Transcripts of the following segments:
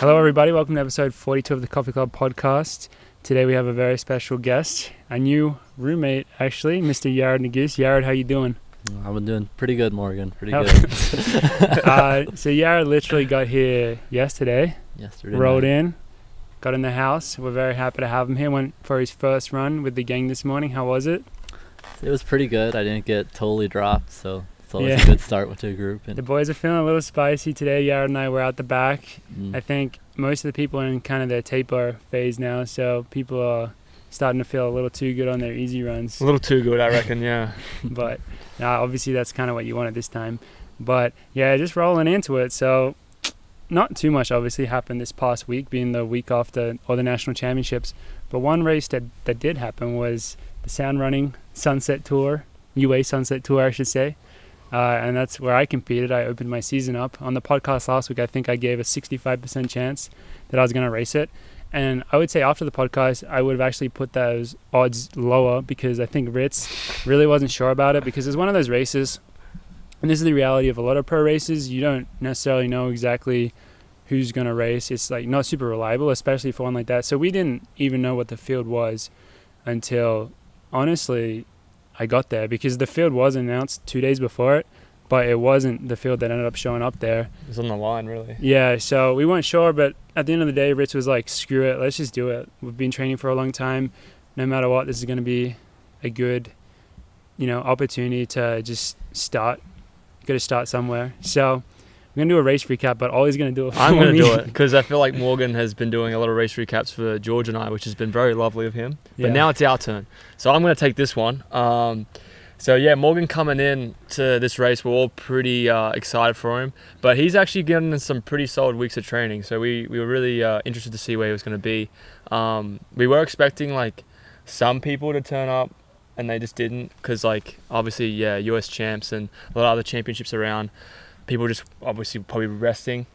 Hello, everybody. Welcome to episode 42 of the Coffee Club podcast. Today we have a very special guest, a new roommate, actually, Mr. Yared Nuguse. Yared, how you doing? I'm doing pretty good, Morgan. Pretty good. So Yared literally got here yesterday. Rolled in, got in the house. We're very happy to have him here. Went for his first run with the gang this morning. How was it? It was pretty good. I didn't get totally dropped, so it's always a good start with a group. And the boys are feeling a little spicy today. Yared and I were out the back. I think most of the people are in kind of their taper phase now, so people are starting to feel a little too good on their easy runs. A little too good, I reckon, yeah. But obviously that's kind of what you want at this time. But yeah, just rolling into it. So not too much obviously happened this past week, being the week after all the national championships. But one race that did happen was the Sound Running Sunset Tour, UA Sunset Tour, I should say. And that's where I competed. I opened my season up. On the podcast last week, I think I gave a 65% chance that I was going to race it. And I would say after the podcast, I would have actually put those odds lower because I think Ritz really wasn't sure about it, because it's one of those races, and this is the reality of a lot of pro races, you don't necessarily know exactly who's going to race. It's like not super reliable, especially for one like that. So we didn't even know what the field was until, honestly, I got there, because the field was announced 2 days before it, but it wasn't the field that ended up showing up there. It was on the line, really. Yeah, so we weren't sure, but at the end of the day, Ritz was like, screw it, let's just do it. We've been training for a long time. No matter what, this is going to be a good, opportunity to just start. Got to start somewhere. So I'm going to do a race recap, but Ollie's going to do it for me. I'm going to do it, because I feel like Morgan has been doing a lot of race recaps for George and I, which has been very lovely of him. But now it's our turn. So I'm going to take this one. So yeah, Morgan coming in to this race, we're all pretty excited for him. But he's actually getting some pretty solid weeks of training. So we were really interested to see where he was going to be. We were expecting like some people to turn up, and they just didn't, because obviously US champs and a lot of other championships around, people just obviously probably resting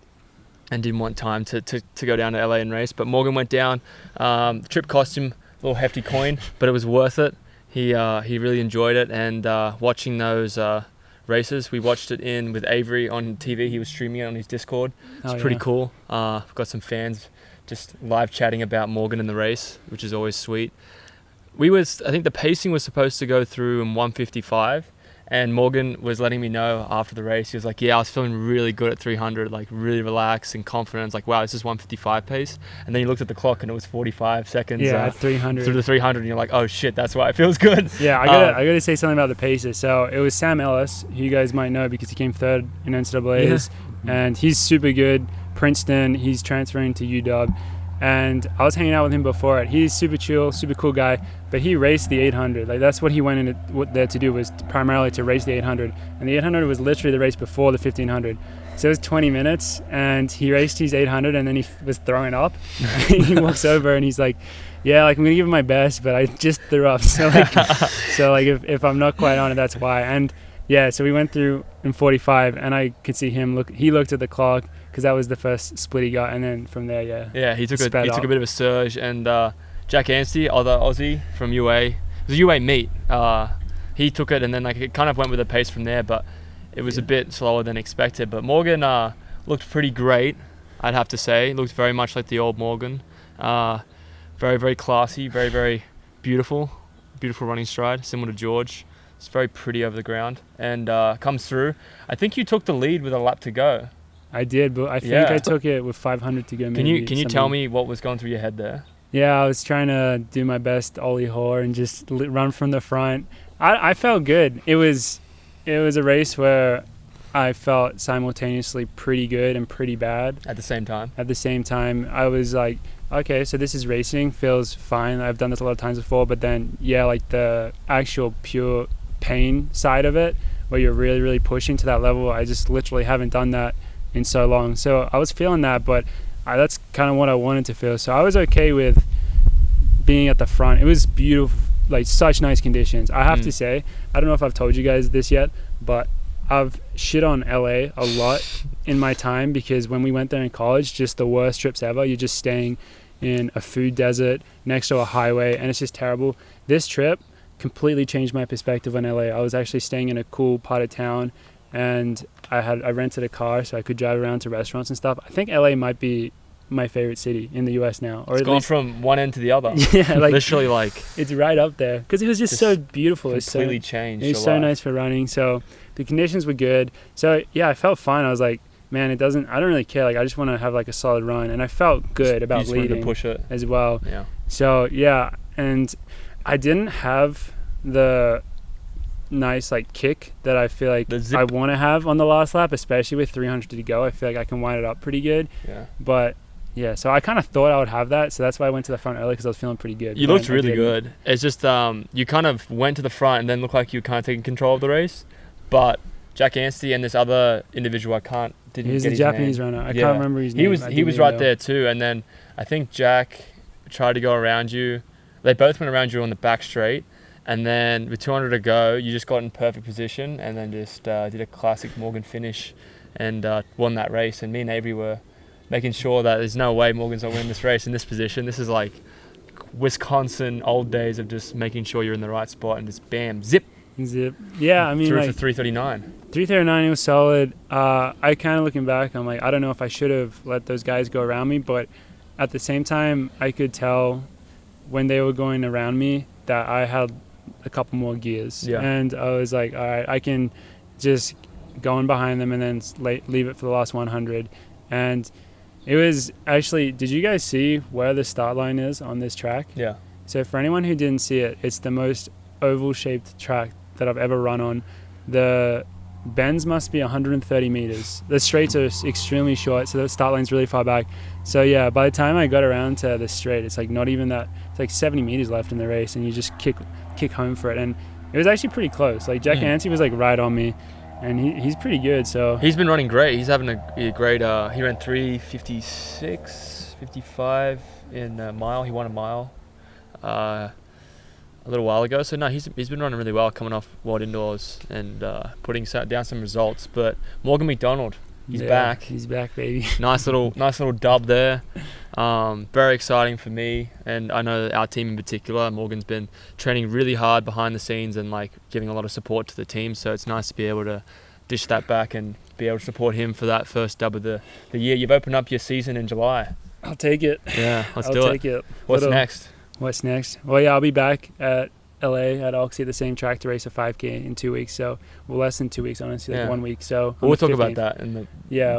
and didn't want time to go down to LA and race. But Morgan went down. The trip cost him a little hefty coin, but it was worth it. He really enjoyed it, and watching those races, we watched it with Avery on TV. He was streaming it on his Discord. It's pretty cool. Got some fans just live chatting about Morgan in the race, which is always sweet. I think the pacing was supposed to go through in 155, and Morgan was letting me know after the race. He was like, I was feeling really good at 300, like really relaxed and confident. Like, wow, this is 155 pace. And then you looked at the clock and it was 45 seconds at 300. Through the 300, and you're like, oh shit, that's why it feels good. Yeah, I gotta say something about the paces. So it was Sam Ellis, who you guys might know because he came third in NCAAs, and he's super good. Princeton, he's transferring to UW. And I was hanging out with him before it. He's super chill, super cool guy, but he raced the 800. Like, that's what he went in there to do, was primarily to race the 800. And the 800 was literally the race before the 1500. So it was 20 minutes, and he raced his 800, and then he was throwing up. He walks over and he's like, I'm gonna give it my best, but I just threw up. So if I'm not quite on it, that's why. And yeah, so we went through in 45, and I could see him he looked at the clock, because that was the first split he got, and then from there, he took a bit of a surge. And Jack Anstey, other Aussie from UA, it was a UA meet. He took it, and then it kind of went with the pace from there, but it was a bit slower than expected. But Morgan looked pretty great, I'd have to say. Looked very much like the old Morgan. Very, very classy, very, very beautiful running stride, similar to George. It's very pretty over the ground, and comes through. I think you took the lead with a lap to go. I did, but I think I took it with 500 to go. Can you tell me what was going through your head there? Yeah, I was trying to do my best Ollie Hoare and just run from the front. I felt good. It was a race where I felt simultaneously pretty good and pretty bad. At the same time? I was like, okay, so this is racing, feels fine. I've done this a lot of times before, but then, the actual pure pain side of it, where you're really, really pushing to that level, I just literally haven't done that in so long. So I was feeling that, but that's kind of what I wanted to feel. So I was okay with being at the front. It was beautiful, such nice conditions. I have to say, I don't know if I've told you guys this yet, but I've shit on LA a lot in my time, because when we went there in college, just the worst trips ever. You're just staying in a food desert next to a highway, and it's just terrible. This trip completely changed my perspective on LA. I was actually staying in a cool part of town, and I rented a car so I could drive around to restaurants and stuff. I think LA might be my favorite city in the US now. Or It's at gone least, from one end to the other. yeah, like Literally, like, it's right up there because it was just so beautiful. completely changed It was your so life. nice for running. So the conditions were good. So yeah, I felt fine. I was like, man, I don't really care. Like I just want to have like a solid run, and I felt good You about just wanted leading to push it. as well. Yeah. So yeah, and I didn't have the nice like kick that I feel like The zip. I want to have on the last lap, especially with 300 to go. I feel like I can wind it up pretty good. Yeah. But yeah, so I kind of thought I would have that, so that's why I went to the front early because I was feeling pretty good. You but looked I really didn't. good. It's just you kind of went to the front and then looked like you were kind of taking control of the race. But Jack Anstey and this other individual, didn't He was get a his Japanese name. runner. I Yeah. can't remember his name. He I was didn't he was even right know. there too. And then I think Jack tried to go around you. They both went around you on the back straight. And then with 200 to go, you just got in perfect position and then just did a classic Morgan finish and won that race. And me and Avery were making sure that there's no way Morgan's not winning this race in this position. This is like Wisconsin old days of just making sure you're in the right spot and just bam, zip. Yeah, I mean, through like for 339. 339, it was solid. I kind of looking back, I'm like, I don't know if I should have let those guys go around me, but at the same time, I could tell when they were going around me that I had a couple more gears. Yeah. And I was like, all right, I can just go in behind them and then leave it for the last 100. And it was actually, did you guys see where the start line is on this track? Yeah. So for anyone who didn't see it, it's the most oval-shaped track that I've ever run on. The bends must be 130 meters. The straights are extremely short, so the start line's really far back. So yeah, by the time I got around to the straight, it's like not even that. It's like 70 meters left in the race, and you just kick home for it. And it was actually pretty close. Like Jack Anstey was like right on me, and he's pretty good. So He's been running great. He's having a great. He ran 3:56, 55 in a mile. He won a mile a little while ago. So no, he's been running really well, coming off World Indoors and putting down some results. But Morgan McDonald, he's back. He's back, baby. Nice little dub there. Very exciting for me, and I know our team in particular. Morgan's been training really hard behind the scenes and like giving a lot of support to the team. So it's nice to be able to dish that back and be able to support him for that first dub of the year. You've opened up your season in July. I'll take it. Yeah, let's I'll do take it. What's next? What's next? Well, yeah, I'll be back at LA at Oxy, the same track, to race a 5K in 2 weeks. So, well, less than 2 weeks, honestly, like 1 week. So we'll talk about that in the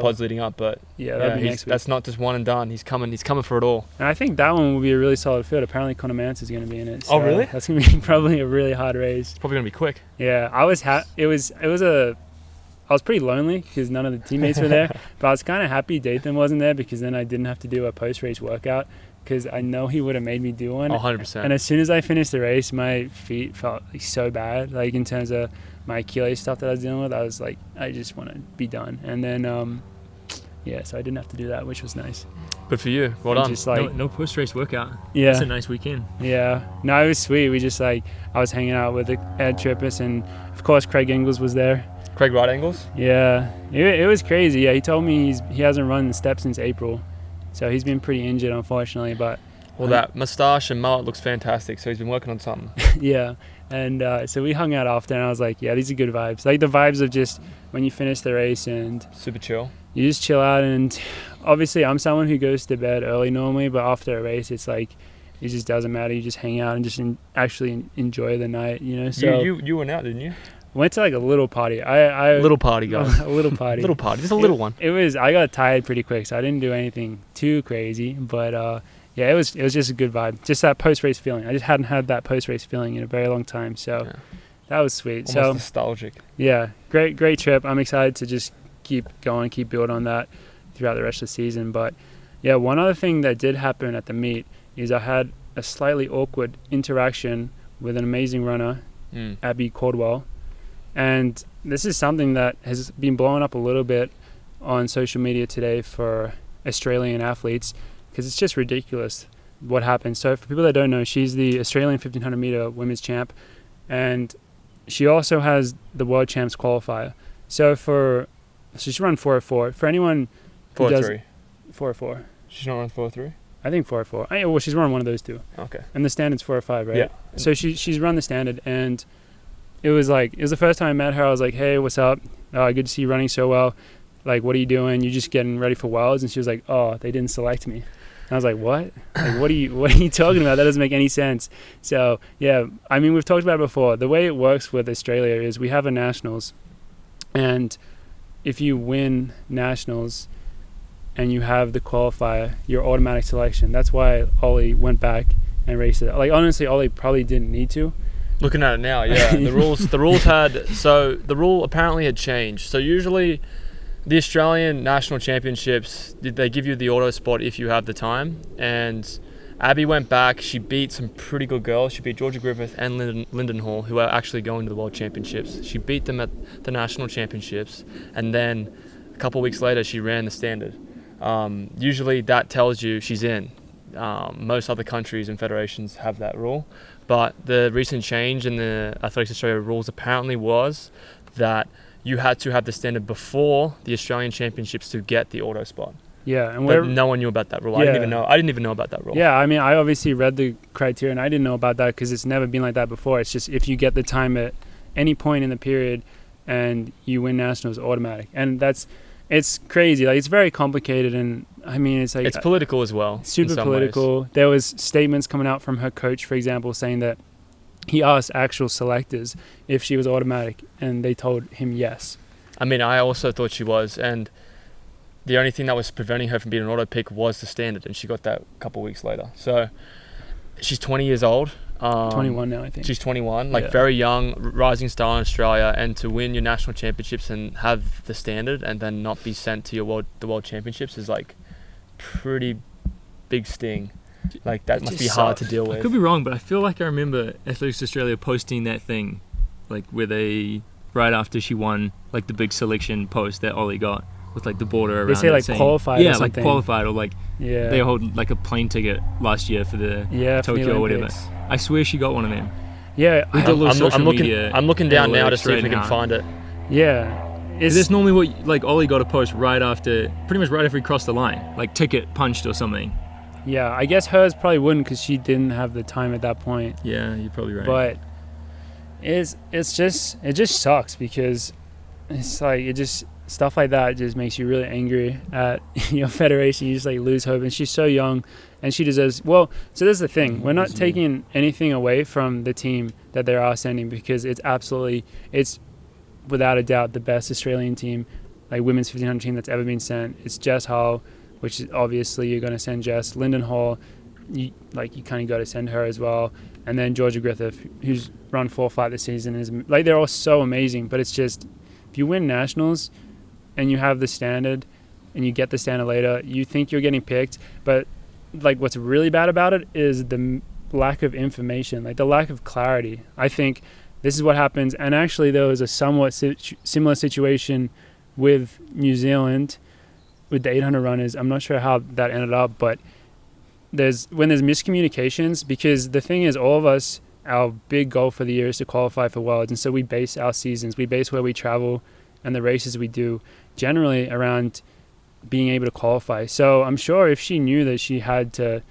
pods leading up. But that'll be next week. That's not just one and done. He's coming for it all. And I think that one will be a really solid field. Apparently, Conor Mance is going to be in it. So oh, really? That's going to be probably a really hard race. It's probably going to be quick. Yeah, I was I was pretty lonely because none of the teammates were there. But I was kind of happy Dathan wasn't there because then I didn't have to do a post-race workout, because I know he would have made me do one. 100%. And as soon as I finished the race, my feet felt like so bad, like in terms of my Achilles stuff that I was dealing with. I was like, I just want to be done. And then, so I didn't have to do that, which was nice. Good for you. Well done. Just like, no post-race workout. Yeah. It's a nice weekend. Yeah. No, it was sweet. We just I was hanging out with Ed Trippus, and of course Craig Engels was there. Craig Right Angles? Yeah. It was crazy. Yeah, he told me he hasn't run the step since April. So he's been pretty injured, unfortunately. But that moustache and mullet looks fantastic. So he's been working on something. yeah. And so we hung out after, and I was like, yeah, these are good vibes. Like the vibes of just when you finish the race and super chill. You just chill out. And obviously I'm someone who goes to bed early normally, but after a race, it's like it just doesn't matter. You just hang out and just actually enjoy the night, you know? So you went out, didn't you? Went to like a little party. Little party, guys. A little party. Little party, just a little one. I got tired pretty quick, so I didn't do anything too crazy. But it was just a good vibe. Just that post-race feeling. I just hadn't had that post-race feeling in a very long time, so that was sweet. Almost nostalgic. Yeah, great trip. I'm excited to just keep going, keep building on that throughout the rest of the season. But yeah, one other thing that did happen at the meet is I had a slightly awkward interaction with an amazing runner, Abby Caldwell. And this is something that has been blowing up a little bit on social media today for Australian athletes, because it's just ridiculous what happened. So for people that don't know, she's the Australian 1500 meter women's champ, and she also has the world champs qualifier. So she's run 404. For anyone who 403. 404. She's not run 403? I think 404. Well, she's run one of those two. Okay. And the standard's 405, right? Yeah. So she's run the standard, and it was the first time I met her. I was like, hey, what's up? Good to see you running so well. like, what are you doing? You just getting ready for Worlds? And she was like, oh, they didn't select me. And I was like, what? Like, what are you talking about? That doesn't make any sense. So, yeah, I mean, we've talked about it before. The way it works with Australia is we have a nationals, and if you win nationals and you have the qualifier, you're automatic selection. That's why Ollie went back and raced it. Like, honestly, Ollie probably didn't need to. Looking at it now, yeah, the rule apparently had changed. So usually, the Australian National Championships, they give you the auto spot if you have the time. And Abby went back. She beat some pretty good girls. She beat Georgia Griffith and Lyndon Hall, who are actually going to the World Championships. She beat them at the National Championships. And then a couple of weeks later, she ran the standard. Usually that tells you she's in. Most other countries and federations have that rule. But the recent change in the Athletics Australia rules apparently was that you had to have the standard before the Australian Championships to get the auto spot. Yeah, and but no one knew about that rule. Yeah. I didn't even know about that rule. Yeah, I mean, I obviously read the criteria, and I didn't know about that because it's never been like that before. It's just if you get the time at any point in the period and you win nationals, automatic. And it's crazy. Like, it's very complicated, and I mean, it's like... It's political as well. Super political. Ways. There was statements coming out from her coach, for example, saying that he asked actual selectors if she was automatic, and they told him yes. I mean, I also thought she was, and the only thing that was preventing her from being an auto pick was the standard, and she got that a couple of weeks later. So she's 20 years old. 21 now, I think. She's 21, very young, rising star in Australia, and to win your national championships and have the standard and then not be sent to the world championships is like pretty big sting. Like, that must be hard to deal with. I could be wrong, but I feel like I remember Athletics Australia posting that thing, like, where they, right after she won, like, the big selection post that Ollie got with, like, the border around. They say, like, saying, qualified or something. Yeah, like, qualified, or, like, they hold, like, a plane ticket last year for the Tokyo or whatever. I swear she got one of them. Yeah. I'm looking down now to see if we can find it. Yeah. That's normally what, like, Ollie got a post pretty much right after he crossed the line, like, ticket punched or something. Yeah, I guess hers probably wouldn't because she didn't have the time at that point. Yeah, you're probably right. But it just sucks because it's like stuff like that just makes you really angry at your federation. You just like lose hope, and she's so young, and she deserves. Well, so there's the thing: we're not taking anything away from the team that they are sending because it's without a doubt the best Australian team, like women's 1500 team that's ever been sent. It's Jess Hull, which is obviously you're going to send Jess. Lyndon Hall, you kind of got to send her as well. And then Georgia Griffith, who's run 4-5 this season, is like, they're all so amazing. But it's just, if you win nationals and you have the standard and you get the standard later, you think you're getting picked. But like, what's really bad about it is the lack of information, like the lack of clarity. I think this is what happens. And actually, there was a somewhat similar situation with New Zealand with the 800 runners. I'm not sure how that ended up, but when there's miscommunications, because the thing is, all of us, our big goal for the year is to qualify for Worlds, and so we base our seasons, we base where we travel and the races we do generally around being able to qualify. So I'm sure if she knew that she had to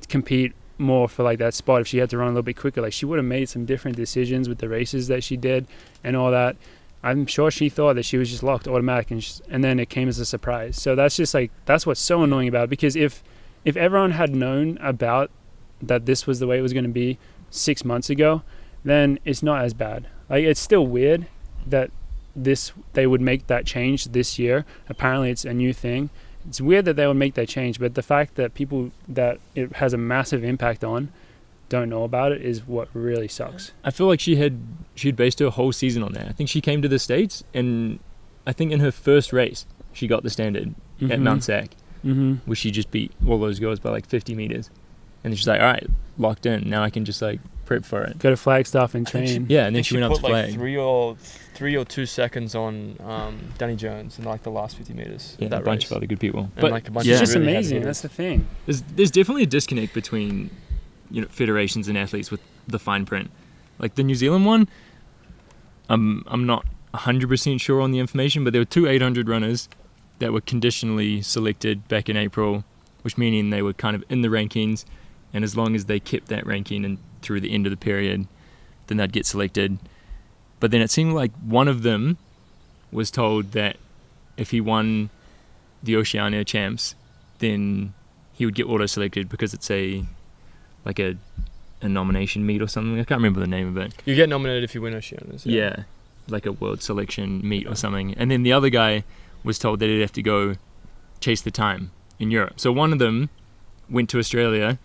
compete more for like that spot, if she had to run a little bit quicker, like she would have made some different decisions with the races that she did and all that. I'm sure she thought that she was just locked automatic, and then it came as a surprise. So that's just like, that's what's so annoying about it, because if everyone had known about that this was the way it was going to be 6 months ago, then it's not as bad. Like, it's still weird that they would make that change this year. Apparently it's a new thing. It's weird that they would make that change, but the fact that people that it has a massive impact on don't know about it is what really sucks. I feel like she'd based her whole season on that. I think she came to the States, and I think in her first race she got the standard at Mount Sac, where she just beat all those girls by like 50 meters, and then she's like, all right, locked in, now I can just like prep for it, go to Flagstaff and train. Yeah, and then she went up to like flag 3 or 2 seconds on Danny Jones in like the last 50 meters. Yeah, a bunch of other good people, and but like a bunch it's of just really amazing. That's the thing. There's definitely a disconnect between, you know, federations and athletes with the fine print. Like the New Zealand one, I'm not 100% sure on the information, but there were 2 800 runners that were conditionally selected back in April, which meaning they were kind of in the rankings, and as long as they kept that ranking and through the end of the period, then they'd get selected. But then it seemed like one of them was told that if he won the Oceania champs, then he would get auto-selected because it's a nomination meet or something. I can't remember the name of it. You get nominated if you win Oceanias. Yeah, like a world selection meet or something. And then the other guy was told that he'd have to go chase the time in Europe. So one of them went to Australia,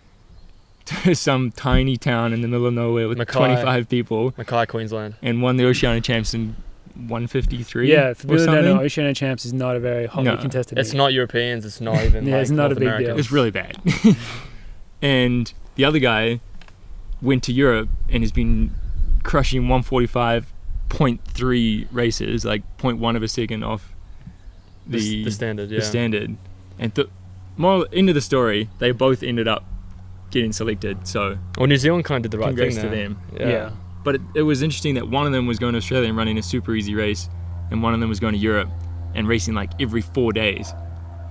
to some tiny town in the middle of nowhere with 25 people. Mackay, Queensland. And won the Oceania champs in 153. Yeah, for people that don't know, Oceania champs is not a very hotly contested It's meet. not Europeans. It's not even it's not North a big Americans. deal. It's really bad. And the other guy went to Europe and has been crushing 145.3 races, like 0.1 of a second off the standard. Yeah. The standard. And more into the story, they both ended up getting selected. So Well, New Zealand kind of did the right thing congrats to there. them. Yeah. But it was interesting that one of them was going to Australia and running a super easy race, and one of them was going to Europe and racing like every 4 days,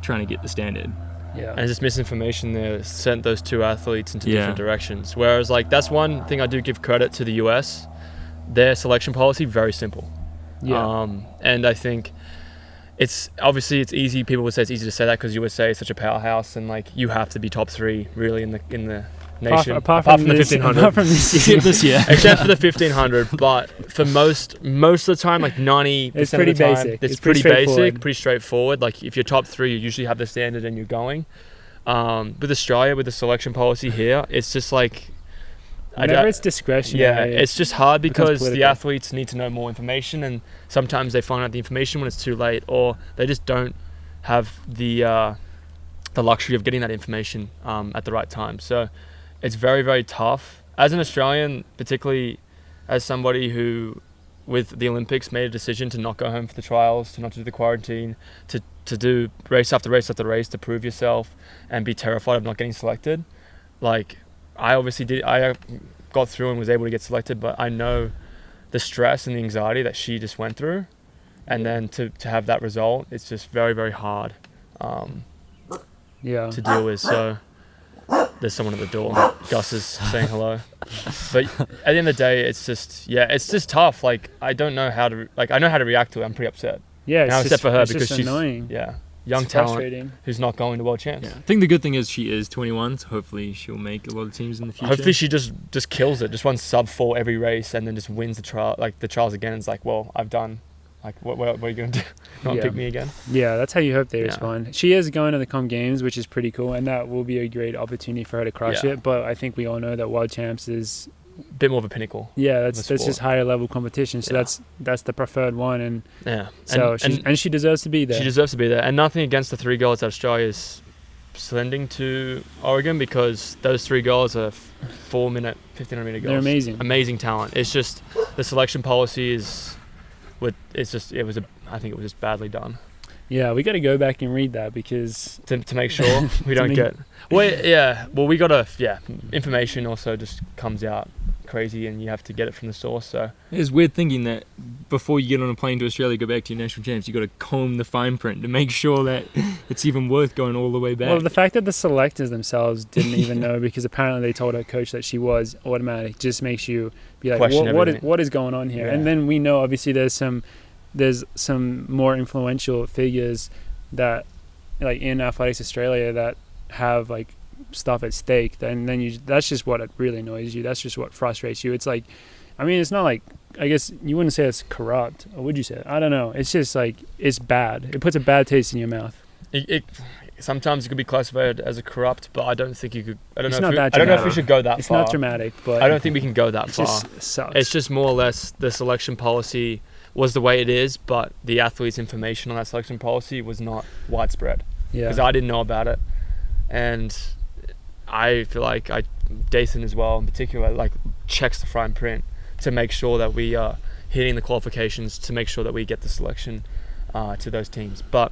trying to get the standard. Yeah. And just misinformation there sent those two athletes into different directions. Whereas, like, that's one thing I do give credit to the US. Their selection policy, very simple. Yeah. And I think it's easy. People would say it's easy to say that because USA is such a powerhouse, and like you have to be top 3 really in the nation. Apart from the 1500. Apart from this year. Except for the 1500, but for most of the time, like 90% It's of pretty the time, basic. it's It's pretty pretty basic, straightforward. pretty straightforward. Like if you're top 3, you usually have the standard and you're going. With Australia, with the selection policy here, it's just like Whenever it's discretionary. it's just hard because the political. athletes need to know more information, and sometimes they find out the information when it's too late, or they just don't have the luxury of getting that information at the right time. So it's very, very tough. As an Australian, particularly as somebody who, with the Olympics, made a decision to not go home for the trials, to not do the quarantine, to do race after race after race to prove yourself and be terrified of not getting selected. Like, I obviously did. I got through and was able to get selected, but I know the stress and the anxiety that she just went through, and then to have that result, it's just very, very hard to deal with. So there's someone at the door. Gus is saying hello. But at the end of the day, it's just tough. Like, I don't know how to, I know how to react to it. I'm pretty upset. Yeah, Now, except for her, it's because just she's annoying. young It's talent frustrating. who's not going to world champs. Yeah. I think the good thing is she is 21, so hopefully she'll make a lot of teams in the future. Hopefully she just kills it, just runs sub 4 every race, and then just wins the trials again. And it's like, well, I've done. Like, what are you going to do? Not pick me again? Yeah, that's how you hope they Yeah. respond. She is going to the Com Games, which is pretty cool, and that will be a great opportunity for her to crush Yeah. it. But I think we all know that World Champs is Bit more of a pinnacle. that's sport. just higher level competition. So Yeah. that's the preferred one, and Yeah. so she deserves to be there. She deserves to be there. And nothing against the 3 girls that Australia is sending to Oregon, because those 3 girls are 4-minute, 1500 meter girls. They're amazing. Amazing talent. It's just the selection policy I think it was just badly done. Yeah, we got to go back and read that because To make sure we don't get. Well, we gotta. Information also just comes out crazy, and you have to get it from the source. So It's weird thinking that before you get on a plane to Australia, go back to your national champs, you got to comb the fine print to make sure that it's even worth going all the way back. well, the fact that the selectors themselves didn't even know, because apparently they told her coach that she was automatic, just makes you be like, Question what is everything. going on here? Yeah. And then we know obviously there's some more influential figures that, like, in Athletics Australia, that have like stuff at stake. And then that's just what really annoys you. That's just what frustrates you. It's like, I mean, it's not like, I guess you wouldn't say it's corrupt, or would you say that? I don't know. It's just like, it's bad. It puts a bad taste in your mouth. Sometimes it could be classified as a corrupt, but I don't think you could. I don't It's know. not I don't know if we dramatic. should go that It's far. not dramatic, but I don't think we can go that it far. just sucks. It's just more or less the selection policy was the way it is, but the athletes' information on that selection policy was not widespread, because I didn't know about it, and I feel like Dathan as well in particular, like, checks the fine print to make sure that we are hitting the qualifications, to make sure that we get the selection to those teams. But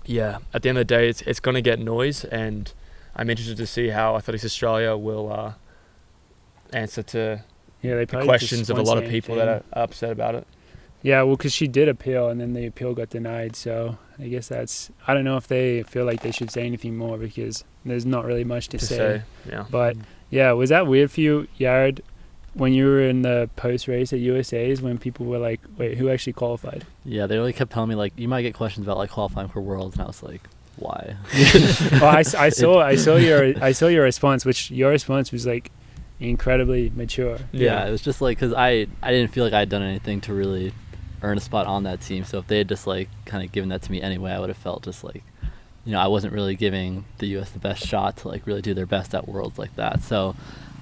yeah, at the end of the day, it's going to get noise, and I'm interested to see how Athletics Australia will answer to they the probably questions just of a won't lot say of people anything. that are upset about it. Yeah, well, because she did appeal, and then the appeal got denied. So I guess I don't know if they feel like they should say anything more, because there's not really much to say. Yeah. But yeah, was that weird for you, Yared, when you were in the post race at USA's, when people were like, wait, who actually qualified? Yeah, they really kept telling me like, you might get questions about like qualifying for Worlds, and I was like, why? Well, I saw your response, which your response was like incredibly mature. Yeah, it was just like, because I didn't feel like I had done anything to really earn a spot on that team. So if they had just like kind of given that to me anyway, I would have felt just like, you know, I wasn't really giving the U.S. the best shot to like really do their best at Worlds like that. So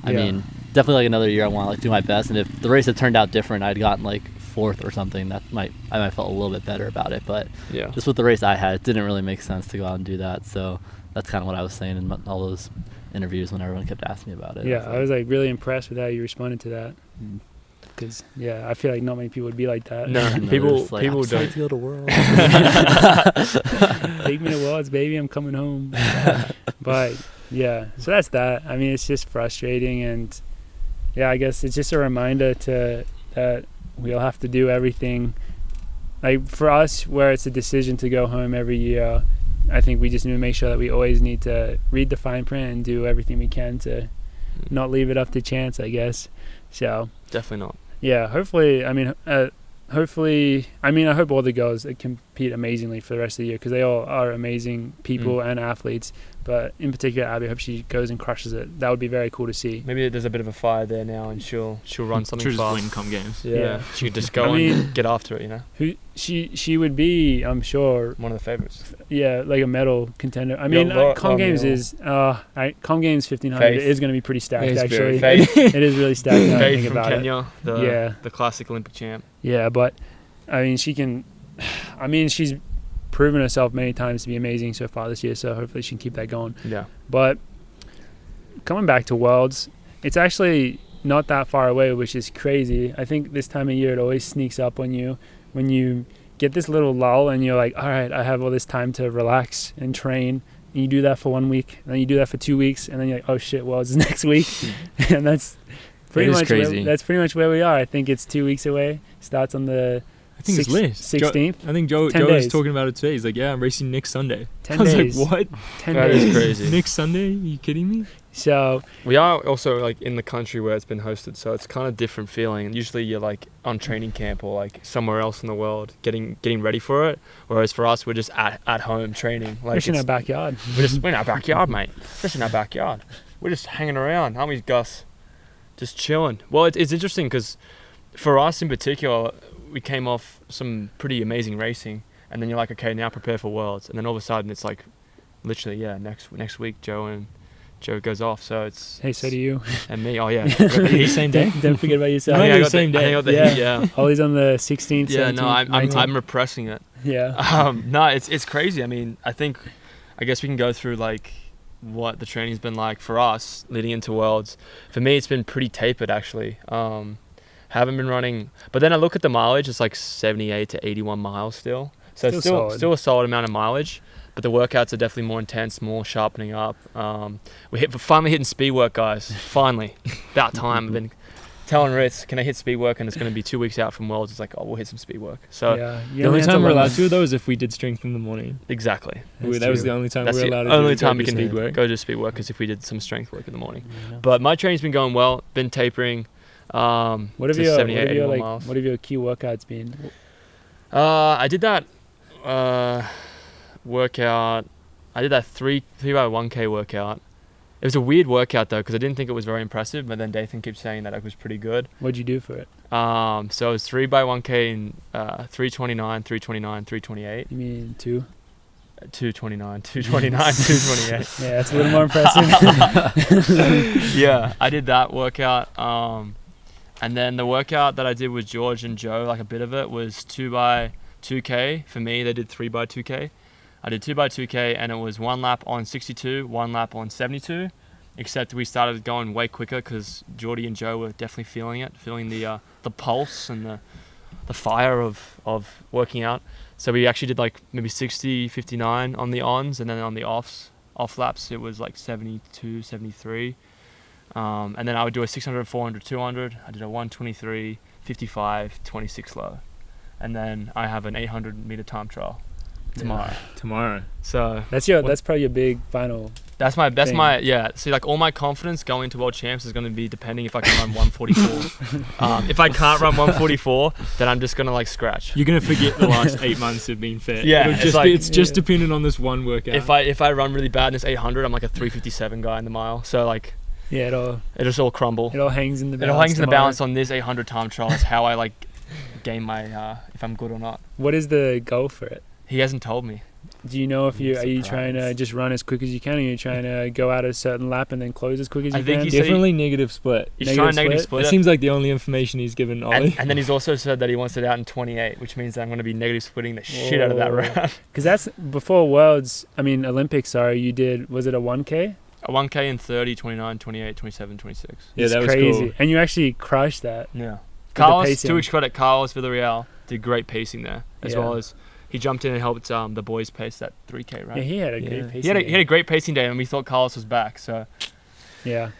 I mean, definitely like another year I want to like do my best. And if the race had turned out different, I'd gotten like 4th or something, I might felt a little bit better about it. But just with the race I had, it didn't really make sense to go out and do that. So that's kind of what I was saying in all those interviews when everyone kept asking me about it. Yeah, I was like really impressed with how you responded to that. Because I feel like not many people would be like that. No, people don't. To go to Worlds. Take me to Worlds, baby. I'm coming home. But yeah, so that's that. I mean, it's just frustrating, and yeah, I guess it's just a reminder that we'll have to do everything. Like for us, where it's a decision to go home every year, I think we just need to make sure that we always need to read the fine print and do everything we can to not leave it up to chance, I guess. So definitely not. Yeah, hopefully. I mean, I hope all the girls compete amazingly for the rest of the year, because they all are amazing people and athletes. But in particular, Abby, I hope she goes and crushes it. That would be very cool to see. Maybe there's a bit of a fire there now, and she'll run something fast. Win com games. Yeah, she could just go and get after it. You know, she would be, I'm sure, one of the favorites. Yeah, like a medal contender. I mean, com games is com games 1500 is going to be pretty stacked actually. It is really stacked. Now I think from about Kenya, the classic Olympic champ. Yeah, but I mean, she can. I mean, she's proven herself many times to be amazing so far this year, so hopefully she can keep that going. Yeah. But coming back to Worlds, it's actually not that far away, which is crazy. I think this time of year it always sneaks up on you when you get this little lull and you're like, all right, I have all this time to relax and train. And you do that for 1 week, and then you do that for 2 weeks, and then you're like, oh shit, Worlds is next week. And that's pretty much where we are. I think it's 2 weeks away. Starts on the I think it's lit. 16th. I think Joe was talking about it today. He's like, yeah, I'm racing next Sunday. 10 I was days. like, what? 10 that days. is crazy. Next Sunday? Are you kidding me? So we are also like in the country where it's been hosted, so it's kind of different feeling. And usually you're like on training camp or like somewhere else in the world getting ready for it. Whereas for us, we're just at home training. Like we're in our backyard. We're in our backyard, mate. Just in our backyard. We're just hanging around, aren't we, Gus? Just chilling. Well, it's interesting because for us in particular, we came off some pretty amazing racing, and then you're like, okay, now prepare for Worlds, and then all of a sudden it's like, literally, next week Joe goes off, so it's. Hey, so do you. And me, oh yeah. Same day. Don't forget about yourself. I same day. I got the heat, yeah. Ollie's on the 16th. Yeah, 17th, no, 19th. I'm repressing it. Yeah. No, it's crazy. I mean, I guess we can go through like what the training's been like for us leading into Worlds. For me, it's been pretty tapered actually. Haven't been running, but then I look at the mileage, it's like 78 to 81 miles still. So it's still a solid amount of mileage, but the workouts are definitely more intense, more sharpening up. We're finally hitting speed work, guys. Finally. About time. I've been telling Ritz, can I hit speed work? And it's going to be 2 weeks out from Worlds. It's like, oh, we'll hit some speed work. So the only time we're allowed to, though, is if we did strength in the morning. Exactly. That was the only time That's we're allowed to only time we can speed work. go to speed work is if we did some strength work in the morning. But my training's been going well, been tapering. What have your key workouts been? I did that workout. I did that 3 by 1K workout. It was a weird workout though, because I didn't think it was very impressive, but then Dathan keeps saying that it was pretty good. What'd you do for it? So it was 3 by 1K in 329, 329, 328. You mean 2? 229, 229, 228. Yeah, that's a little more impressive. Yeah, I did that workout. And then the workout that I did with George and Joe, like a bit of it, was 2 by 2K. For me, they did 3 by 2K. I did 2 by 2K, and it was 1 lap on 62, 1 lap on 72. Except we started going way quicker because Geordie and Joe were definitely feeling the pulse and the fire of working out. So we actually did like maybe 60, 59 on the ons, and then on the off laps it was like 72, 73. And then I would do a 600, 400, 200. I did a 123, 55, 26 low. And then I have an 800 meter time trial tomorrow. Tomorrow. So that's probably your big final That's my thing. yeah. See, like all my confidence going to World Champs is going to be depending if I can run 144. If I can't run 144, then I'm just going to like scratch. You're gonna forget the last 8 months of being fit. Yeah, it's just dependent on this one workout. If I run really bad in this 800, I'm like a 357 guy in the mile. So like Yeah, it'll just all crumble. it all hangs in the It balance. all hangs in the tomorrow. balance on this 800 time trial. That's how I like gain my if I'm good or not. What is the goal for it? He hasn't told me. Do you know if are you trying to Surprise. just run as quick as you can, or are you trying to go out a certain lap and then close as quick as I you think can? he said Definitely negative split. He's Negative trying negative split? split. That seems like the only information he's given Ollie. And then he's also said that he wants it out in 28, which means that I'm going to be negative splitting the shit out of that Whoa. round. Because that's before Olympics. Sorry, you did. Was it a 1K? A 1K in 30, 29, 28, 27, 26. Yeah, It's that was crazy. cool. And you actually crushed that. Yeah. the Carlos, pacing. to his credit, Carlos Villarreal did great pacing there, as Yeah. well as he jumped in and helped the boys pace that 3K, right? Yeah, he had a Yeah. great pacing. He had a great pacing day, and we thought Carlos was back. So Yeah.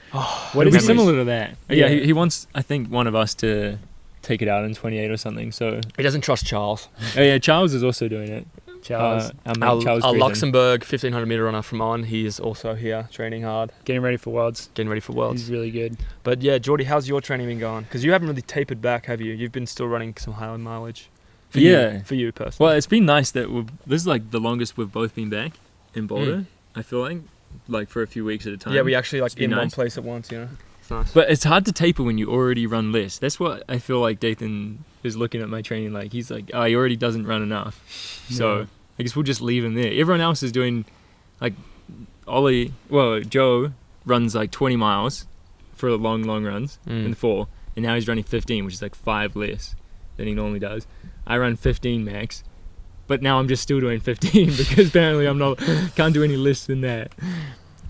What is is it? similar to that? Yeah. Yeah, he wants, I think, one of us to take it out in 28 or something. So, he doesn't trust Charles. oh yeah, Charles is also doing it. Charles, Our mate Charles Our Griffin. Luxembourg 1500 meter runner from On, he is also here training hard, getting ready for Worlds. getting ready for Worlds. He's really good. But yeah, Geordie, how's your training been going? Because you haven't really tapered back, have you? You've been still running some high mileage. For Yeah. you, for you personally. Well, it's been nice that this is like the longest we've both been back in Boulder. I feel like for a few weeks at a time. Yeah, we actually like It's been in one nice. place at once, you know. It's nice. But it's hard to taper when you already run less. That's what I feel like Dathan is looking at my training like. He's like, oh, he already doesn't run enough. So Yeah. I guess we'll just leave him there. Everyone else is doing, like, Joe runs like 20 miles for long runs in the fall. And now he's running 15, which is like 5 less than he normally does. I run 15 max. But now I'm just still doing 15 because apparently can't do any less than that.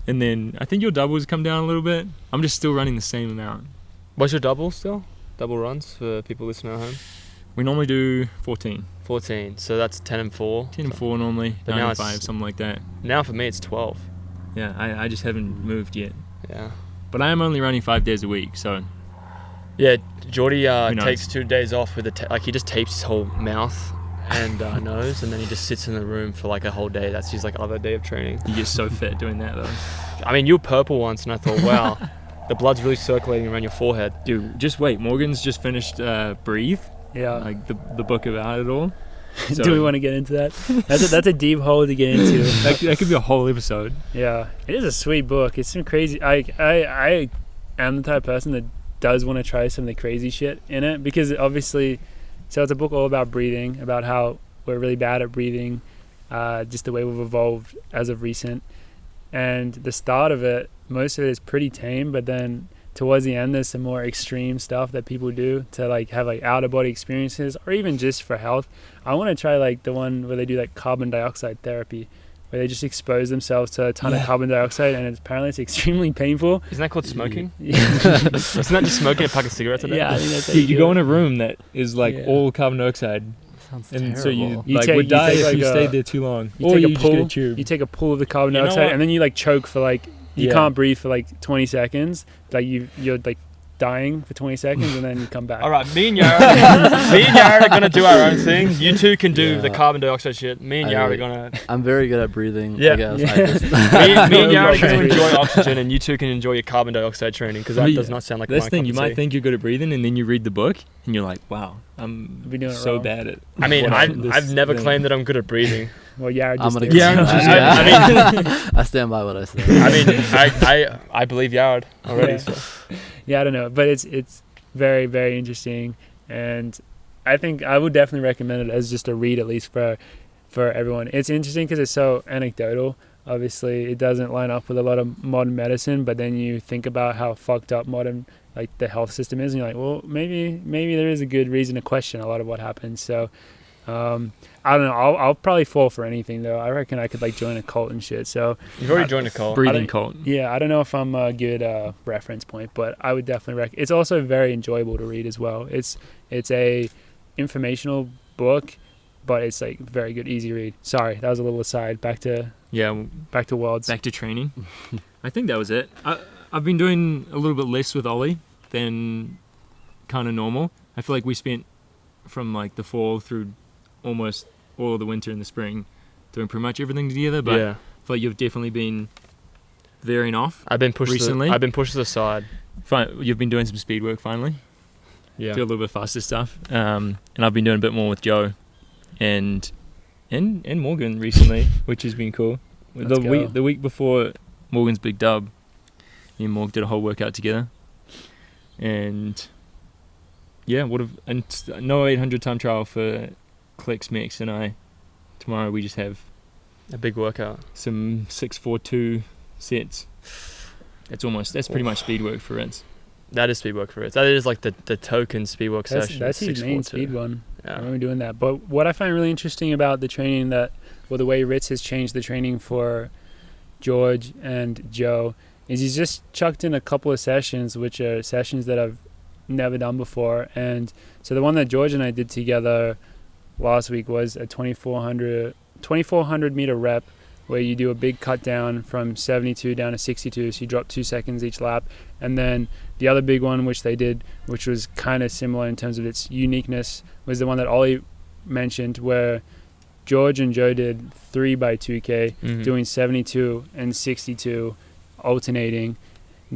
And then I think your doubles come down a little bit. I'm just still running the same amount. What's your double still? Double runs for people listening at home? We normally do 14. 14. So that's 10 and 4. 10 and 4 normally, But 9 now and it's- 5, something like that. Now for me it's 12. Yeah, I just haven't moved yet. Yeah. But I am only running 5 days a week, so Yeah, Geordie knows? takes 2 days off with he just tapes his whole mouth and nose, and then he just sits in the room for like a whole day. That's his like other day of training. you get so fit doing that though. I mean, you were purple once, and I thought, wow, the blood's really circulating around your forehead. Dude, just wait. Morgan's just finished Breathe, Yeah. like the book about it all. So Do we want to get into that? That's a deep hole to get into. that could be a whole episode. Yeah, it is a sweet book. It's some crazy. I am the type of person that does want to try some of the crazy shit in it, because obviously, so it's a book all about breathing, about how we're really bad at breathing, just the way we've evolved as of recent. And the start of it, most of it is pretty tame, but then towards the end, there's some more extreme stuff that people do to like have like out of body experiences, or even just for health. I want to try like the one where they do like carbon dioxide therapy, where they just expose themselves to a ton of carbon dioxide, and apparently it's extremely painful. Isn't that called smoking? Yeah, Isn't that just smoking a pack of cigarettes a day? I think that's how Dude, you do go it. in a room that is like Yeah. all carbon dioxide, Sounds and terrible. so you, You like take- would you die take if like you a- stayed there too long. You Or take you a just get pull. a tube. You take a pull of the carbon You know dioxide, what? and then you like choke for like you Yeah. can't breathe for like 20 seconds. Like you're like dying for 20 seconds, and then you come back. All right, me and Yared are gonna do our own thing. You two can do Yeah. the carbon dioxide shit. Me and I- Yared are gonna. I'm very good at breathing. Yeah. I guess. Yeah. I just, Me and Yared are gonna Okay. enjoy oxygen, and you two can enjoy your carbon dioxide training, because that Yeah. does not sound like That's my the thing. cup You of might tea. think you're good at breathing, and then you read the book, and you're like, "Wow, I'm I've been doing it so wrong. bad at." I mean, what I've never thing." claimed that I'm good at breathing. Well, Yared I'm just gonna did. go. Yeah, I mean, I stand by what I said. I mean, I believe Yared already. Yeah. So. Yeah, I don't know, but it's very, very interesting, and I think I would definitely recommend it as just a read, at least for everyone. It's interesting because it's so anecdotal. Obviously, it doesn't line up with a lot of modern medicine, but then you think about how fucked up modern like the health system is, and you're like, well, maybe there is a good reason to question a lot of what happens. So I don't know. I'll probably fall for anything though. I reckon I could like join a cult and shit. So You've already joined a cult. breathing cult. yeah, I don't know if I'm a good reference point, but I would definitely recommend. It's also very enjoyable to read as well. It's a informational book, but it's like very good, easy read. Sorry, that was a little aside. Back to Worlds. Back to training. I think that was it. I've been doing a little bit less with Ollie than kind of normal. I feel like we spent from like the fall through almost all of the winter and the spring doing pretty much everything together, but Yeah. I feel like you've definitely been veering off. I've been pushed recently. I've been pushed to the side. You've been doing some speed work finally. Yeah. Do a little bit faster stuff. And I've been doing a bit more with Joe and Morgan recently, which has been cool. The week before Morgan's big dub, me and Morg did a whole workout together. And yeah, no 800 time trial for Clicks Mix and I. Tomorrow we just have a big workout. Some 6-4-2 sets. That's pretty much speed work for Ritz. That is speed work for Ritz. That is like the token speed work session. That's his main speed one. Yeah. I remember doing that. But what I find really interesting about the training the way Ritz has changed the training for George and Joe is he's just chucked in a couple of sessions, which are sessions that I've never done before. And so the one that George and I did together last week was a 2400 meter rep where you do a big cut down from 72 down to 62, so you drop 2 seconds each lap. And then the other big one which they did, which was kind of similar in terms of its uniqueness, was the one that Ollie mentioned, where George and Joe did 3x2K, doing 72 and 62 alternating.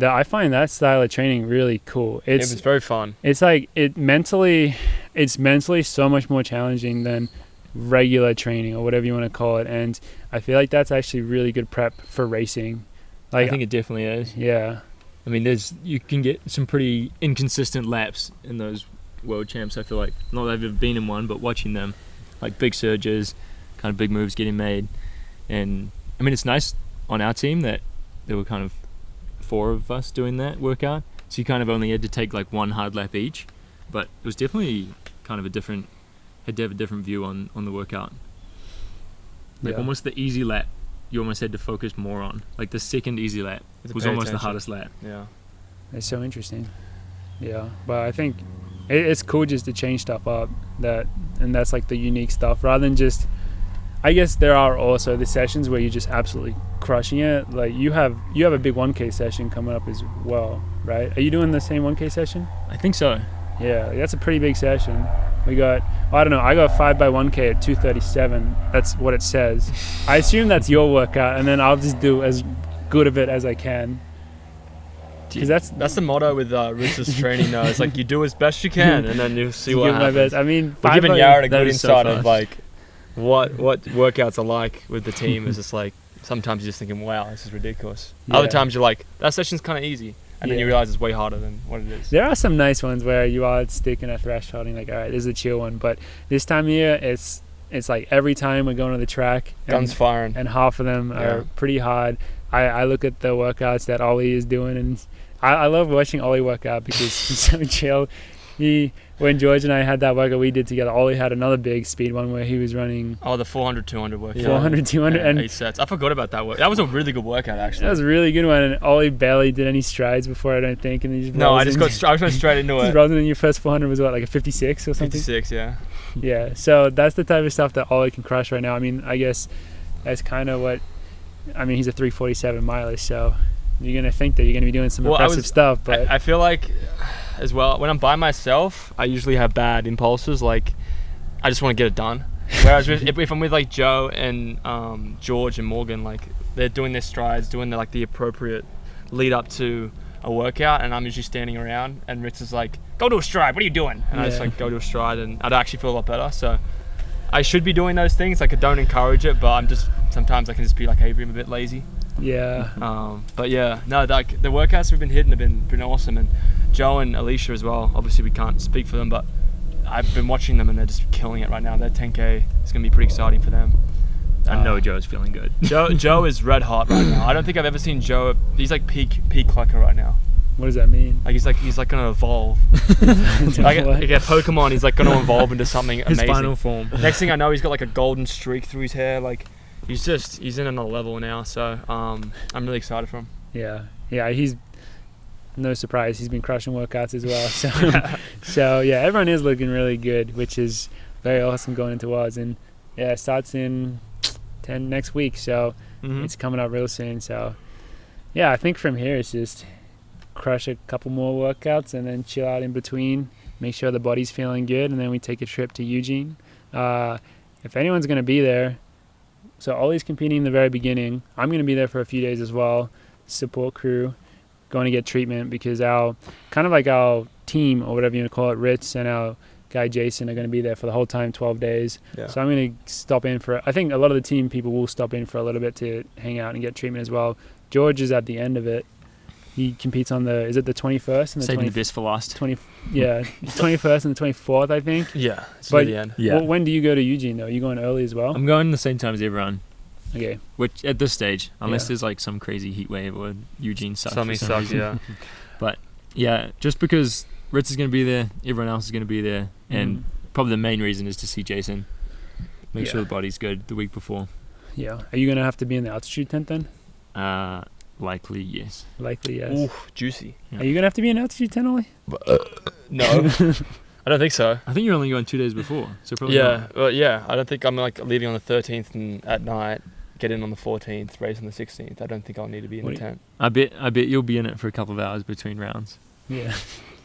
I find that style of training really cool. It was very fun. It's like it's mentally so much more challenging than regular training or whatever you want to call it, and I feel like that's actually really good prep for racing. I think it definitely is. Yeah. I mean, you can get some pretty inconsistent laps in those world champs. I feel like, not that I've ever been in one, but watching them, like big surges, kind of big moves getting made, and I mean it's nice on our team that there were kind of 4 of us doing that workout, so you kind of only had to take like one hard lap each, but it was definitely kind of had to have a different view on the workout. Like almost the easy lap, you almost had to focus more on. Like the second easy lap was almost the hardest lap. Yeah. It's so interesting. Yeah, but I think it's cool just to change stuff up, and that's like the unique stuff, rather than just, I guess there are also the sessions where you're just absolutely crushing it. Like you have a big 1K session coming up as well, right? Are you doing the same 1K session? I think so. Yeah, that's a pretty big session. I got 5x1K at 2:37. That's what it says. I assume that's your workout, and then I'll just do as good of it as I can. Because that's the motto with Ritz's training though. It's like you do as best you can, and then you'll see what happens. My best. I mean, we're giving Yared a good insight of like what workouts are like with the team. Is just like sometimes you're just thinking, wow, this is ridiculous. Yeah. Other times you're like, that session's kind of easy. And then you realize it's way harder than what it is. There are some nice ones where you are sticking a threshold and like, all right, this is a chill one. But this time of year, it's like every time we're going to the track, guns firing, and half of them are pretty hard. I look at the workouts that Ollie is doing, and I love watching Ollie work out because he's so chill. When George and I had that workout we did together, Ollie had another big speed one where he was running... Oh, the 400-200 workout. 400-200. And 8 sets. I forgot about that work. That was a really good workout, actually. That was a really good one, and Ollie barely did any strides before, I don't think. And he just I was going straight into it. Rather than your first 400 was what, like a 56 or something? 56, yeah. Yeah, so that's the type of stuff that Ollie can crush right now. I mean, I guess that's kind of what... I mean, he's a 347 miler, so you're going to think that you're going to be doing some impressive stuff. But I feel like, as well, when I'm by myself, I usually have bad impulses. Like, I just want to get it done. Whereas if I'm with, like, Joe and George and Morgan, like, they're doing their strides, doing the appropriate lead up to a workout, and I'm usually standing around, and Ritz is like, go do a stride, what are you doing? And I just, like, go do a stride, and I'd actually feel a lot better. So I should be doing those things. Like, I don't encourage it, but sometimes I can just be like Avery, I'm a bit lazy. Yeah. But yeah, no, like the workouts we've been hitting have been awesome, and Joe and Alicia as well. Obviously, we can't speak for them, but I've been watching them, and they're just killing it right now. Their 10K is going to be pretty exciting for them. I know Joe's feeling good. Joe is red hot right now. I don't think I've ever seen Joe. He's like peak clucker right now. What does that mean? Like he's like gonna evolve. like a Pokemon, he's like gonna evolve into something amazing. His final form. Next thing I know, he's got like a golden streak through his hair. Like he's in another level now. So I'm really excited for him. Yeah. He's no surprise. He's been crushing workouts as well. So yeah, everyone is looking really good, which is very awesome going into Worlds. And yeah, it starts in 10 next week, so it's coming up real soon. So yeah, I think from here it's just crush a couple more workouts and then chill out in between, make sure the body's feeling good, and then we take a trip to Eugene. If anyone's going to be there, so Ollie's competing in the very beginning. I'm going to be there for a few days as well, support crew going to get treatment because our team or whatever you want to call it, Ritz and our guy Jason are going to be there for the whole time, 12 days. Yeah. So I'm going to stop in I think a lot of the team people will stop in for a little bit to hang out and get treatment as well. George is at the end of it. He competes on is it the 21st and the Saving the best for last. 21st and the 24th, I think. Yeah, it's But- near the end. Yeah. Well, when do you go to Eugene though? Are you going early as well? I'm going the same time as everyone, Okay. which at this stage, unless Yeah. there's like some crazy heat wave or Eugene sucks. Something for some sucks, reason. yeah. Yeah, just because Ritz is going to be there, everyone else is going to be there, and probably the main reason is to see Jason. Make sure Yeah. the body's good the week before. Yeah. Are you going to have to be in the altitude tent then? Likely, yes. Likely, yes. Ooh, juicy. Yeah. Are you going to have to be in altitude tent, Ollie? No, I don't think so. I think you're only going 2 days before, so probably Yeah, not. well, yeah. I don't think I'm like leaving on the 13th and at night, get in on the 14th, race on the 16th. I don't think I'll need to be in What the do you- tent. I bet you'll be in it for a couple of hours between rounds. Yeah.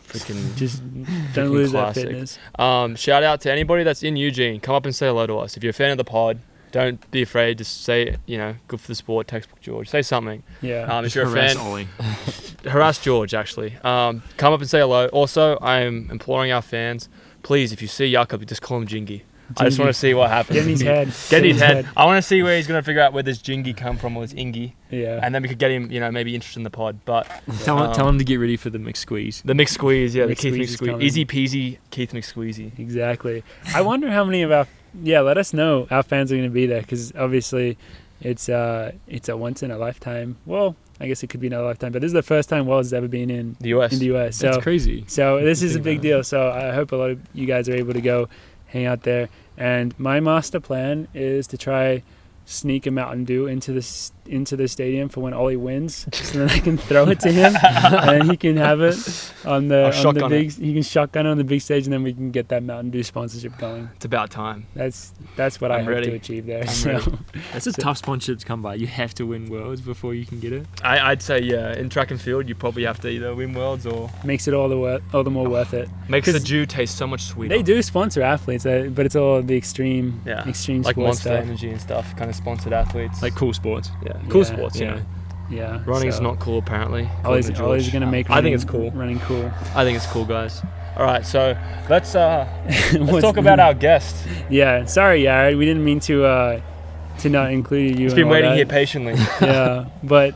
Freaking Just Freaking don't lose classic. that fitness. Shout out to anybody that's in Eugene. Come up and say hello to us. If you're a fan of the pod, don't be afraid. Just say, good for the sport, textbook George. Say something. Yeah. If Just you're a harass fan, Ollie. harass George, actually. Come up and say hello. Also, I am imploring our fans, please, if you see Jakob, just call him Jingy. I just want to see what happens. Get in his head. Get in his head. I want to see where he's going to figure out where this Jingy come from or this Ingy. Yeah. And then we could get him, maybe interested in the pod. But Tell him to get ready for the McSqueeze. the McSqueeze, the McSqueeze Keith is McSqueeze. coming. Easy peasy Keith McSqueezy. Exactly. I wonder how many of let us know our fans are going to be there because obviously it's a once in a lifetime. Well, I guess it could be another lifetime, but this is the first time Wells has ever been in The US. the US. That's So crazy. this is a Think big about deal. So I hope a lot of you guys are able to go hang out there. And my master plan is to try sneak a Mountain Dew into the stadium for when Ollie wins, so then I can throw it to him and he can have it on I'll the shotgun big. He can shotgun it on the big stage, and then we can get that Mountain Dew sponsorship going. It's about time. That's what I I'm hope ready. to achieve there. I'm So ready. That's a tough sponsorship to come by. You have to win Worlds before you can get it. I'd say, in track and field, you probably have to either win worlds or makes it all the more worth it. makes the 'Cause Dew taste so much sweeter. They do sponsor athletes, but it's all the extreme Yeah. extreme Like sports Monster stuff. Energy and stuff, kind of sponsored athletes. Like cool sports. yeah, cool Yeah, sports, yeah. Yeah. Running's so not cool, apparently. Ollie's according to Ollie's George. gonna make. I think running- it's cool. Running cool. I think it's cool, guys. All right, so let's What's- talk about our guest. Yeah. Sorry, Yared. We didn't mean to not include you. He's and been all waiting that. here patiently. Yeah, but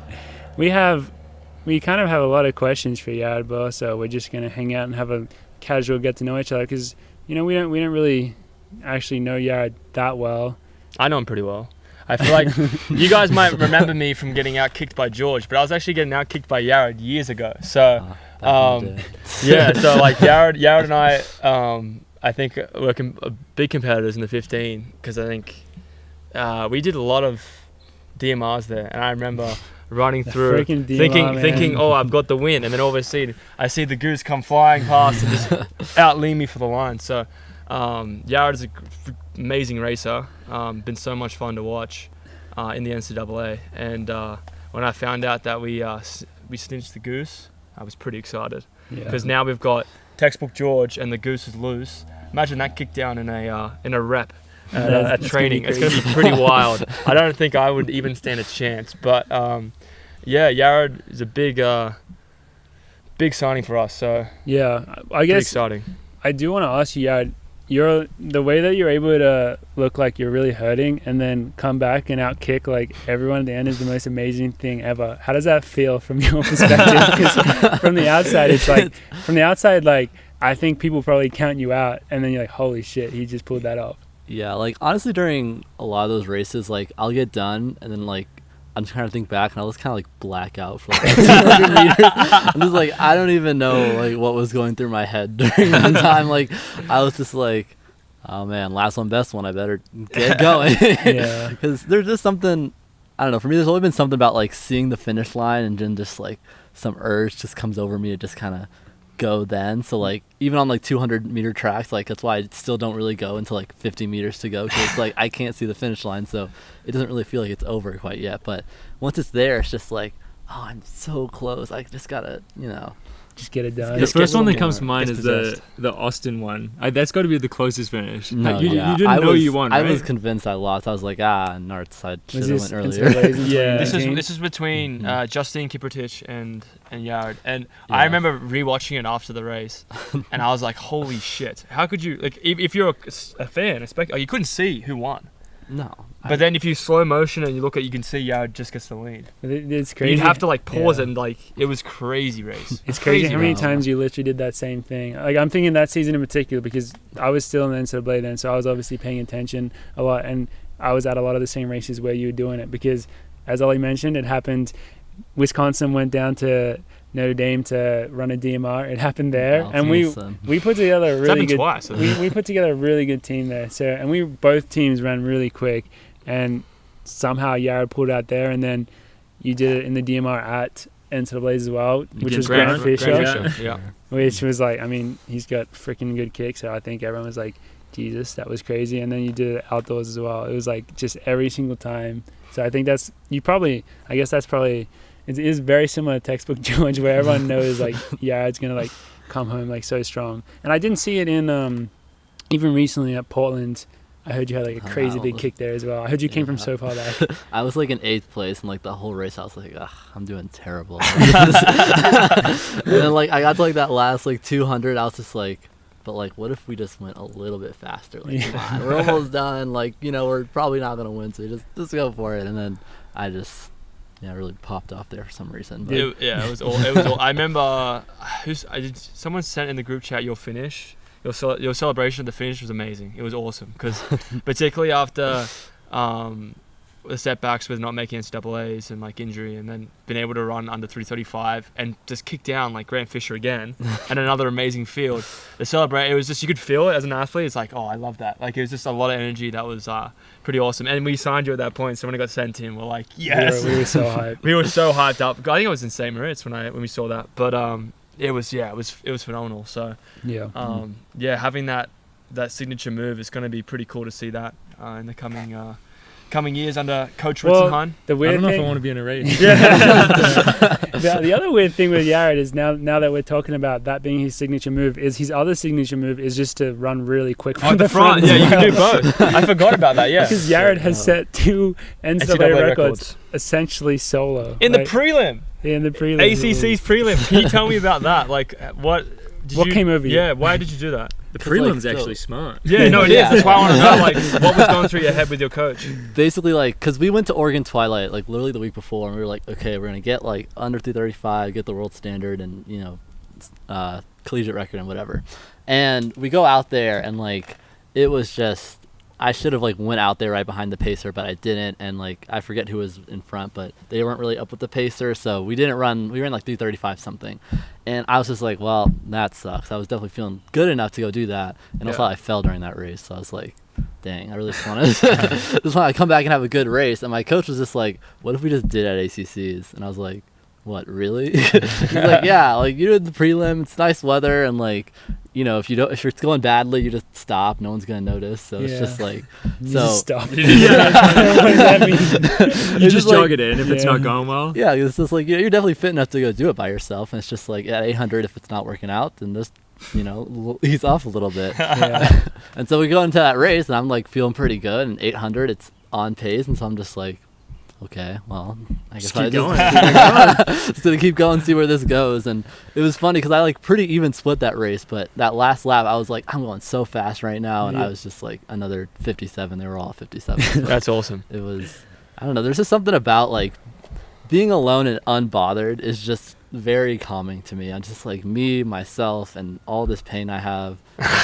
we kind of have a lot of questions for Yared, but also we're just gonna hang out and have a casual get to know each other because we don't really actually know Yared that well. I know him pretty well. I feel like you guys might remember me from getting out kicked by George, but I was actually getting out kicked by Yared years ago. So Back in the day. yeah, so like Yared and I think we're big competitors in the 15 because I think we did a lot of DMRs there, and I remember running The through freaking DMR, thinking, man. oh, I've got the win, and then all of a sudden I see the goose come flying past and just out-lean me for the line. So Yared is an amazing racer. Been so much fun to watch in the NCAA, and when I found out that we snitched the goose, I was pretty excited Yeah. because now we've got textbook George and the goose is loose. Imagine that kick down in a rep at That's training. gonna It's be going to be pretty wild. I don't think I would even stand a chance. But Yared is a big signing for us. So Yeah, I pretty guess exciting. I do want to ask you, Yared. The way that you're able to look like you're really hurting and then come back and out kick like everyone at the end is the most amazing thing ever. How does that feel from your perspective? Because from the outside, like I think people probably count you out, and then you're like, holy shit, he just pulled that off. Yeah, like honestly, during a lot of those races, like I'll get done and then like I'm just trying to think back, and I'll just kind of like black out for like 200 meters. I'm just like, I don't even know like what was going through my head during that time. Like I was just like, oh man, last one, best one. I better get going. Yeah. Because there's just something, I don't know. For me, there's always been something about like seeing the finish line and then just like some urge just comes over me to just kind of go then. So like even on like 200-meter tracks, like that's why I still don't really go until like 50 meters to go, because it's like I can't see the finish line, so it doesn't really feel like it's over quite yet. But once it's there, it's just like, oh, I'm so close. I just gotta just get it done. The first one that more- comes to mind gets is possessed. the Austin one. That's got to be the closest finish. No, you yeah. didn't know you won, right? I was convinced I lost. I was like, Narts, I should Was have this went into earlier. the Blaze in Yeah. 2019? This is between Justine Kiprotich and Yared, and I Yeah. remember rewatching it after the race, and I was like, "Holy shit! How could you like if you're a fan, you couldn't see who won, No. but then if you slow motion and you look at, you can see Yared just gets the lead. It's crazy. You'd have to like pause Yeah. and like it was crazy race. It's crazy how many race. times you literally did that same thing. Like I'm thinking that season in particular because I was still in the NCAA then, so I was obviously paying attention a lot, and I was at a lot of the same races where you were doing it because, as Ollie mentioned, it happened. Wisconsin went down to Notre Dame to run a DMR. It happened there, and we put together a It's really happened good. twice. We put together a really good team there. So and we both teams ran really quick, and somehow Yared pulled out there, and then you did it in the DMR at NCAA as well, which was Grant Fisher. Yeah. Which was like, I mean, he's got freaking good kicks, so I think everyone was like, Jesus, that was crazy. And then you did it outdoors as well. It was like just every single time. So I think it is very similar to textbook George, where everyone knows like, yeah, it's gonna like come home like so strong. And I didn't see it in even recently at Portland. I heard you had like a crazy big kick there as well. I heard you came from so far back. I was like in 8th place, and like the whole race, I was like, ugh, I'm doing terrible. And then like I got to like that last like 200, I was just like, but like, what if we just went a little bit faster? Like, come on, we're almost done. Like, we're probably not gonna win, so just go for it. And then I just really popped off there for some reason. But It was all. I remember someone sent in the group chat your finish. Your celebration of the finish was amazing. It was awesome because particularly after the setbacks with not making NCAAs and like injury, and then being able to run under 3:35 and just kick down like Grant Fisher again and another amazing field. The it was just, you could feel it as an athlete. It's like, oh, I love that. Like it was just a lot of energy that was pretty awesome. And we signed you at that point, so when it got sent in, we're like, yes. We were so hyped. We were so hyped up. I think I was in St. Moritz when we saw that, but it was phenomenal. So having that signature move is going to be pretty cool to see that in the coming years under Coach Ritzenheim. The I weird don't know if thing, I want to be in a race. the other weird thing with Yared is now that we're talking about that being his signature move, is his other signature move is just to run really quick from the front. Yeah, you can do both. I forgot about that. Yeah, because Yared has set 2 NCAA records essentially solo in the prelim. In the prelim, ACC's prelim. Can you tell me about that? Like, what came over you? Yeah, why did you do that? The prelim's actually smart. Yeah, no, it is. That's why I want to know, like, what was going through your head with your coach? Basically, like, because we went to Oregon Twilight, like, literally the week before, and we were like, okay, we're going to get, like, under 335, get the world standard, and, collegiate record and whatever. And we go out there, and, like, it was just, I should have, like, went out there right behind the pacer, but I didn't, and, like, I forget who was in front, but they weren't really up with the pacer, so we ran, like, 335 something. And I was just like, well, that sucks. I was definitely feeling good enough to go do that. And also I fell during that race. So I was like, dang, I really just want to come back and have a good race. And my coach was just like, what if we just did at ACCs? And I was like, what, really? He's like, yeah, like you did the prelim. It's nice weather. And like, if it's going badly, you just stop. No one's going to notice. So it's just like, you just stop. What does that mean? You just jog it in if it's not going well. Yeah, it's just like, you're definitely fit enough to go do it by yourself. And it's just like at 800, if it's not working out, then just, ease off a little bit. And so we go into that race and I'm like feeling pretty good. And 800, it's on pace. And so I'm just like, okay, well, I guess keep going. Just gonna keep going, see where this goes. And it was funny because I like pretty even split that race, but that last lap I was like, I'm going so fast right now, and I was just like another 57. They were all 57. That's awesome. It was, I don't know. There's just something about like being alone and unbothered is just very calming to me. I'm just like me, myself, and all this pain I have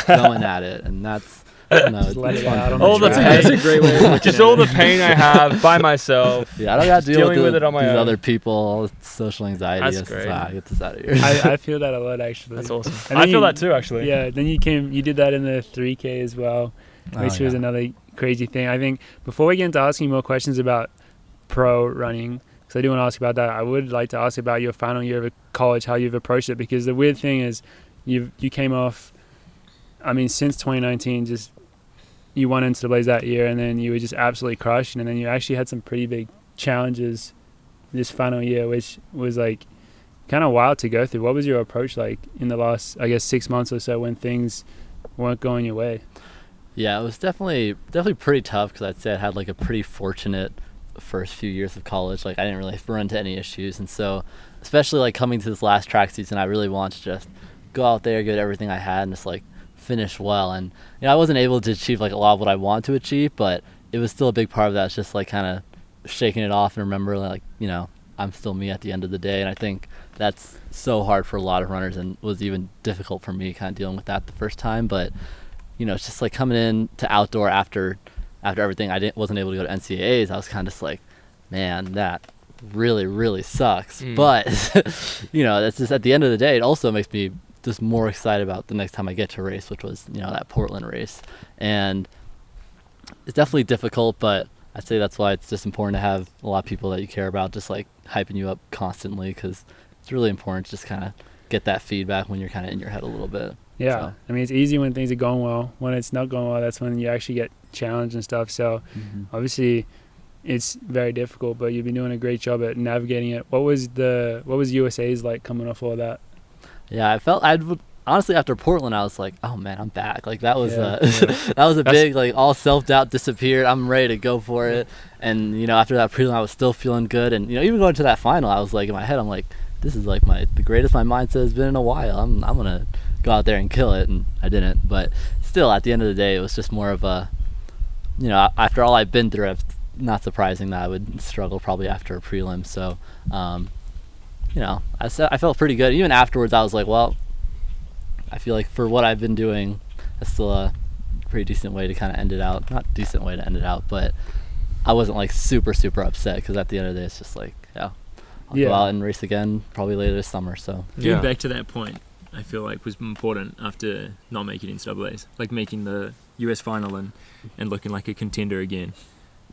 going at it, and that's. No, Just let it out on all the the track. pain, that's a great way. Just all the pain I have by myself. Yeah, I don't got to deal Dealing with it on my these own. other people, all this social anxiety. That's great. Get this out of here. I feel that a lot actually. That's awesome. And I then feel that too, actually. Yeah, then you did that in the 3K as well, which was another crazy thing. I think before we get into asking more questions about pro running, because I do want to ask about that, I would like to ask about your final year of college, how you've approached it, because the weird thing is you came off, I mean, since 2019, just you won NCAAs that year, and then you were just absolutely crushed, and then you actually had some pretty big challenges this final year, which was like kind of wild to go through. What was your approach like in the last, I guess, 6 months or so when things weren't going your way? Yeah, it was definitely pretty tough because I'd say I had like a pretty fortunate first few years of college. Like I didn't really run into any issues, and so especially like coming to this last track season, I really wanted to just go out there, give it everything I had, and just like finish well. And I wasn't able to achieve like a lot of what I wanted to achieve, but it was still a big part of that. It's just like kind of shaking it off and remember like I'm still me at the end of the day. And I think that's so hard for a lot of runners, and was even difficult for me kind of dealing with that the first time. But it's just like coming in to outdoor after everything. Wasn't able to go to NCAAs. I was kind of just like, man, that really, really sucks. But that's just at the end of the day, it also makes me just more excited about the next time I get to race, which was that Portland race. And it's definitely difficult, but I'd say that's why it's just important to have a lot of people that you care about just like hyping you up constantly, because it's really important to just kind of get that feedback when you're kind of in your head a little bit. Yeah, so. I mean, it's easy when things are going well. When it's not going well, that's when you actually get challenged and stuff. So obviously it's very difficult, but you've been doing a great job at navigating it. What was USA's like coming off all that? Yeah, honestly, after Portland, I was like, oh man, I'm back. Like that was that was a big, like, all self-doubt disappeared. I'm ready to go for it. And after that prelim, I was still feeling good. And even going to that final, I was like, in my head, I'm like, this is like the greatest my mindset has been in a while. I'm gonna go out there and kill it. And I didn't, but still, at the end of the day, it was just more of a, after all I've been through, it's not surprising that I would struggle probably after a prelim. So I felt pretty good. Even afterwards, I was like, well, I feel like for what I've been doing, that's still a pretty decent way to kind of end it out. Not decent way to end it out, but I wasn't like super, super upset, because at the end of the day, it's just like, I'll go out and race again probably later this summer. So getting back to that point, I feel like was important after not making it in NCAAs, like making the US final and looking like a contender again,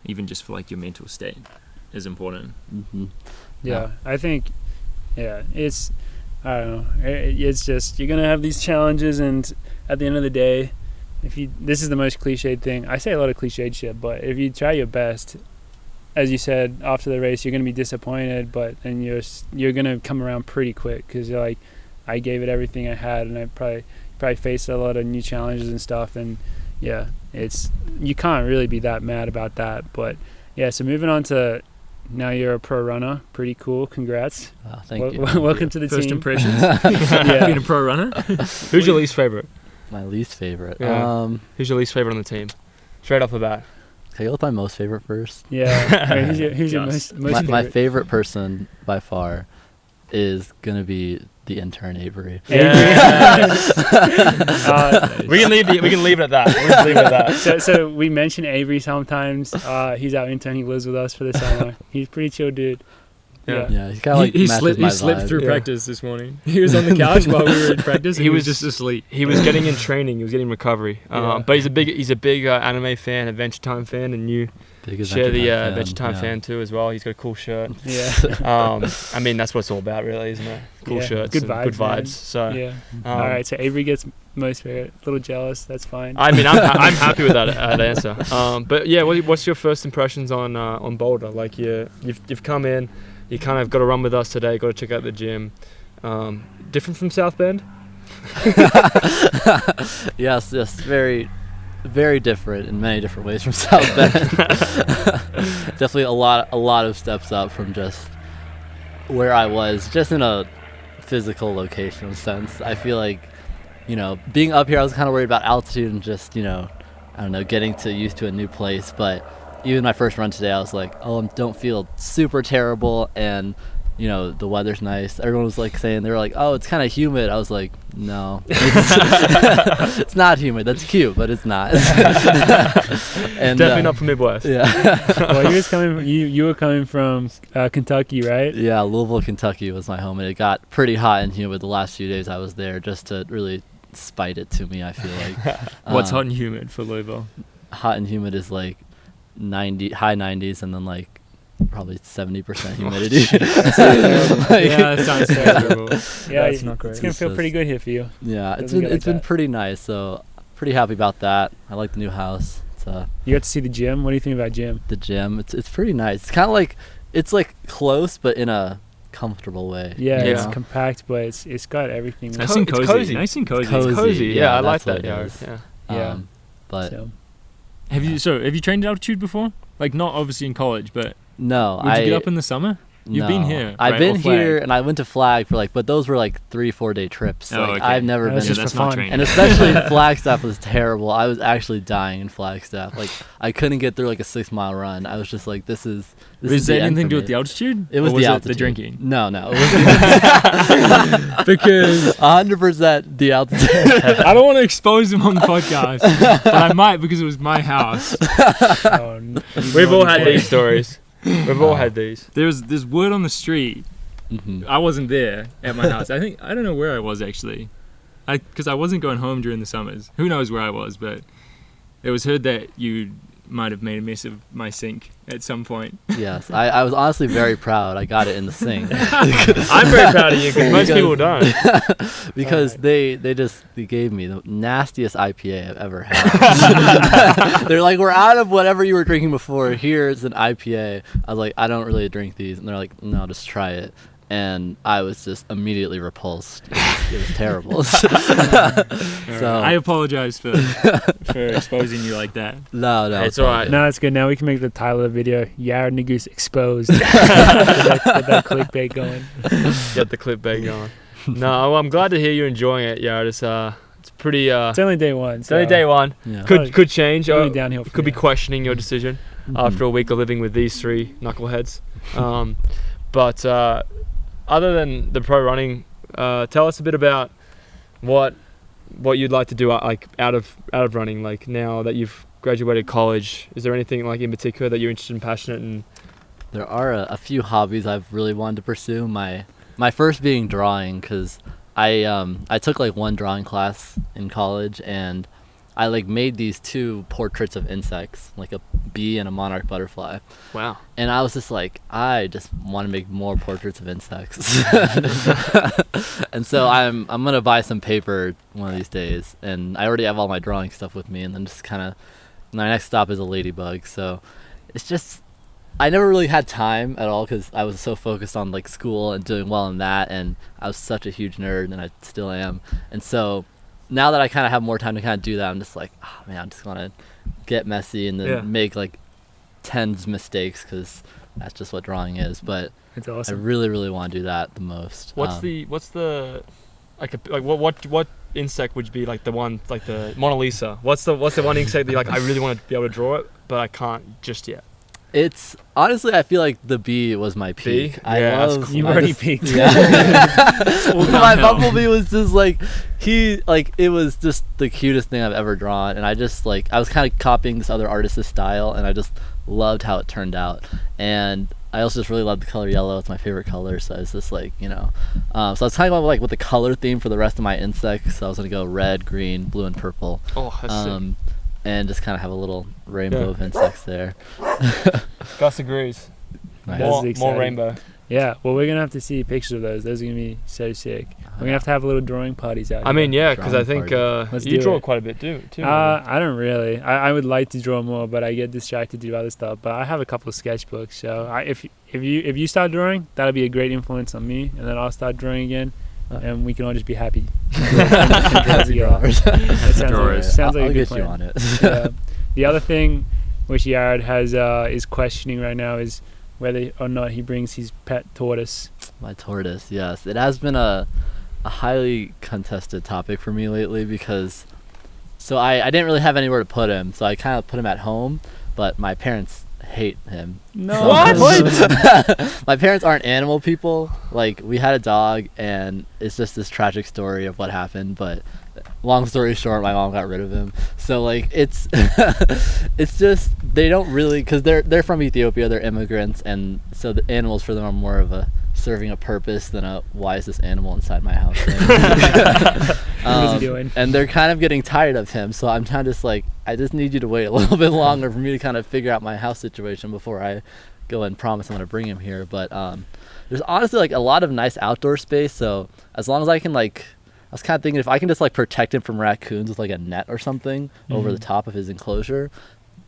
even just for like your mental state is important. Yeah, I think, it's, I don't know, it's just, you're going to have these challenges, and at the end of the day, this is the most cliched thing. I say a lot of cliched shit, but if you try your best, as you said, after the race, you're going to be disappointed, but then you're going to come around pretty quick, because you're like, I gave it everything I had, and I probably faced a lot of new challenges and stuff, and you can't really be that mad about that. But so moving on to, now you're a pro runner. Pretty cool. Congrats. Thank you. Welcome to the First team. impressions. Being a pro runner. Who's your least favorite? My least favorite. Who's your least favorite on the team? Straight off the bat. Can I go with my most favorite first? Yeah. Wait, who's your most favorite? My favorite person by far is going to be the intern Avery. Yeah. We can leave it at that. So we mention Avery sometimes. He's our intern. He lives with us for the summer. He's a pretty chill dude. Yeah, he's kind of like he matches slipped vibe. through practice this morning. He was on the couch while we were in practice. He was just asleep. He was getting in training. He was getting recovery. But he's a big anime fan, Adventure Time fan, and you share the Adventure Time fan too as well. He's got a cool shirt. Yeah. I mean, that's what it's all about, really, isn't it? Cool shirts, good vibes. Good vibes. Man. So all right. So Avery gets most favorite. A little jealous. That's fine. I mean, I'm happy with that answer. But yeah, what's your first impressions on Boulder? Like you've come in. You kind of got to run with us today, got to check out the gym. Different from South Bend? Yes, very, very different in many different ways from South Bend. Definitely a lot of steps up from just where I was, just in a physical location sense. I feel like, being up here, I was kind of worried about altitude and just, I don't know, getting used to a new place, but even my first run today, I was like, don't feel super terrible, and the weather's nice. Everyone was like saying, they were like, it's kind of humid. I was like, no, it's not humid. That's cute, but it's not. And definitely not from Midwest. Yeah. Well, you were coming from Kentucky, right? Yeah, Louisville, Kentucky was my home, and it got pretty hot and humid the last few days I was there, just to really spite it to me, I feel like. What's hot and humid for Louisville? Hot and humid is like high 90s, and then like probably 70% humidity. Yeah, that sounds terrible. Yeah, that's not great. It's gonna feel pretty good here for you. Yeah, it's been pretty nice, so pretty happy about that. I like the new house. You got to see the gym. What do you think about gym? The gym, it's pretty nice. It's kind of like, it's like close, but in a comfortable way. Yeah, Yeah. it's compact, but it's got everything. Nice and It's cozy. cozy. Nice and cozy. Cozy. It's cozy. Yeah, Yeah, I like that's that. what it Yeah. is. Yeah. Yeah. But So, Have you trained at altitude before? Like not obviously in college, but no, would you get up in the summer? You've been no. here, I've right? been Or Flag? here, and I went to Flag for but those were 3-4 day trips. Oh, okay. I've never That's been. just that's for not fun. training. And especially Flagstaff was terrible. I was actually dying in Flagstaff. I couldn't get through a 6-mile run. I was just this is Was the it end anything to for do me. with the altitude? It was or was the it altitude. the drinking? No, it wasn't. Because 100% the altitude. I don't want to expose him on the podcast, but I might because it was my house. oh, We've all had these stories. We've all had these. There's word on the street. Mhm. I wasn't there at my house. I don't know where I was actually, because I wasn't going home during the summers. Who knows where I was? But it was heard that you might have made a mess of my sink at some point. Yes, I was honestly very proud. I got it in the sink. I'm very proud of you because most people don't. Because they gave me the nastiest IPA I've ever had. They're like, we're out of whatever you were drinking before. Here's an IPA. I was like, I don't really drink these, and they're like, no, just try it. And I was just immediately repulsed. It was terrible. So I apologize for exposing you like that. no, It's all right. No, it's good. Now we can make the title of the video: Yared Nuguse exposed. Get that clickbait going. Get the clickbait going. No, well, I'm glad to hear you enjoying it. Yeah, it's pretty. It's only day one. It's only day one. Yeah. Could change. Only Or downhill. From could be here. questioning your decision after a week of living with these three knuckleheads. But other than the pro running, tell us a bit about what you'd like to do out of running. Like now that you've graduated college, is there anything in particular that you're interested and passionate in? There are a few hobbies I've really wanted to pursue. My first being drawing, because I took one drawing class in college, and I made these 2 portraits of insects, a bee and a monarch butterfly. Wow. And I was just I just want to make more portraits of insects. And so I'm gonna buy some paper one of these days, and I already have all my drawing stuff with me, and then just my next stop is a ladybug. So it's just, I never really had time at all because I was so focused on school and doing well in that, and I was such a huge nerd, and I still am. And so now that I kind of have more time to do that, I'm just I'm just gonna get messy and then make tens mistakes, because that's just what drawing is. But It's I awesome. really, really want to do that the most. What's the what insect would be the one the Mona Lisa? What's the one insect that you're I really want to be able to draw it, but I can't just yet? It's honestly, I feel like the bee was my peak. Bee? I Yeah, that's love. cool. You've I already just- peaked. Yeah. all My downhill. bumblebee was just it was just the cutest thing I've ever drawn, and I just I was kind of copying this other artist's style, and I just loved how it turned out. And I also just really love the color yellow. It's my favorite color, so it's just so I was kind of going with the color theme for the rest of my insects. So I was gonna go red, green, blue, and purple. Oh, that's sick. And just kind of have a little rainbow of insects there. Gus agrees. Nice. That's More exciting. rainbow. Yeah, well, we're gonna have to see pictures of those. Those are gonna be so sick. We're gonna have a little drawing parties out. I mean, here. yeah, because I Drawing think Let's you do draw it. quite a bit too. I don't really. I would like to draw more, but I get distracted to do other stuff. But I have a couple of sketchbooks, so if you start drawing, that'll be a great influence on me, and then I'll start drawing again, and we can all just be happy. Happy drawers. Sounds like I'll a good get plan. you on it. Yeah. The other thing which Yared has is questioning right now is whether or not he brings his pet tortoise. My tortoise, yes. It has been a highly contested topic for me lately, because I didn't really have anywhere to put him, so I kind of put him at home, but my parents hate him. No. So- What? My parents aren't animal people. We had a dog, and it's just this tragic story of what happened, but long story short, my mom got rid of him. So it's it's just, they don't really, because they're from Ethiopia, they're immigrants, and so the animals for them are more of a serving a purpose than a why is this animal inside my house thing. What is he doing? And they're kind of getting tired of him, so I'm kind of just I just need you to wait a little bit longer for me to kind of figure out my house situation before I go and promise I'm going to bring him here. But there's honestly a lot of nice outdoor space, so as long as I can I was kind of thinking if I can just protect him from raccoons with a net or something over the top of his enclosure,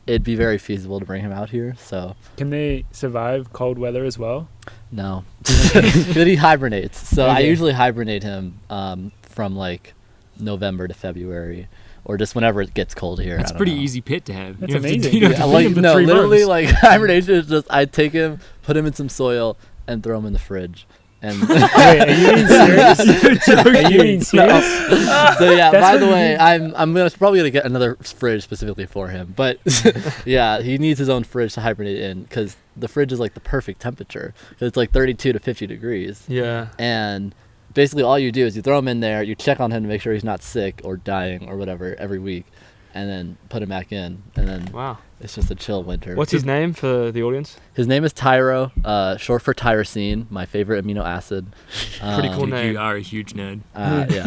it'd be very feasible to bring him out here. So Can they survive cold weather as well? no, but he hibernates. So I Okay. usually hibernate him from like November to February, or just whenever it gets cold here. That's I a don't pretty know. easy pit to have. That's You don't have to- amazing. you don't have Yeah, to feed like him for no, 3 literally, months. like hibernation is just I take him, put him in some soil, and throw him in the fridge. And Wait, are you being serious? Are you being serious? so yeah, That's by what the you way, do. I'm probably gonna get another fridge specifically for him. But yeah, he needs his own fridge to hibernate in because the fridge is like the perfect temperature. 'Cause it's like 32 to 50 degrees, Yeah. and basically all you do is you throw him in there, you check on him to make sure he's not sick or dying or whatever every week, and then put him back in, and then Wow. it's just a chill winter. What's his name for the audience? His name is Tyro, short for tyrosine, my favorite amino acid. Pretty cool Dude, name. you are a huge nerd. Yeah.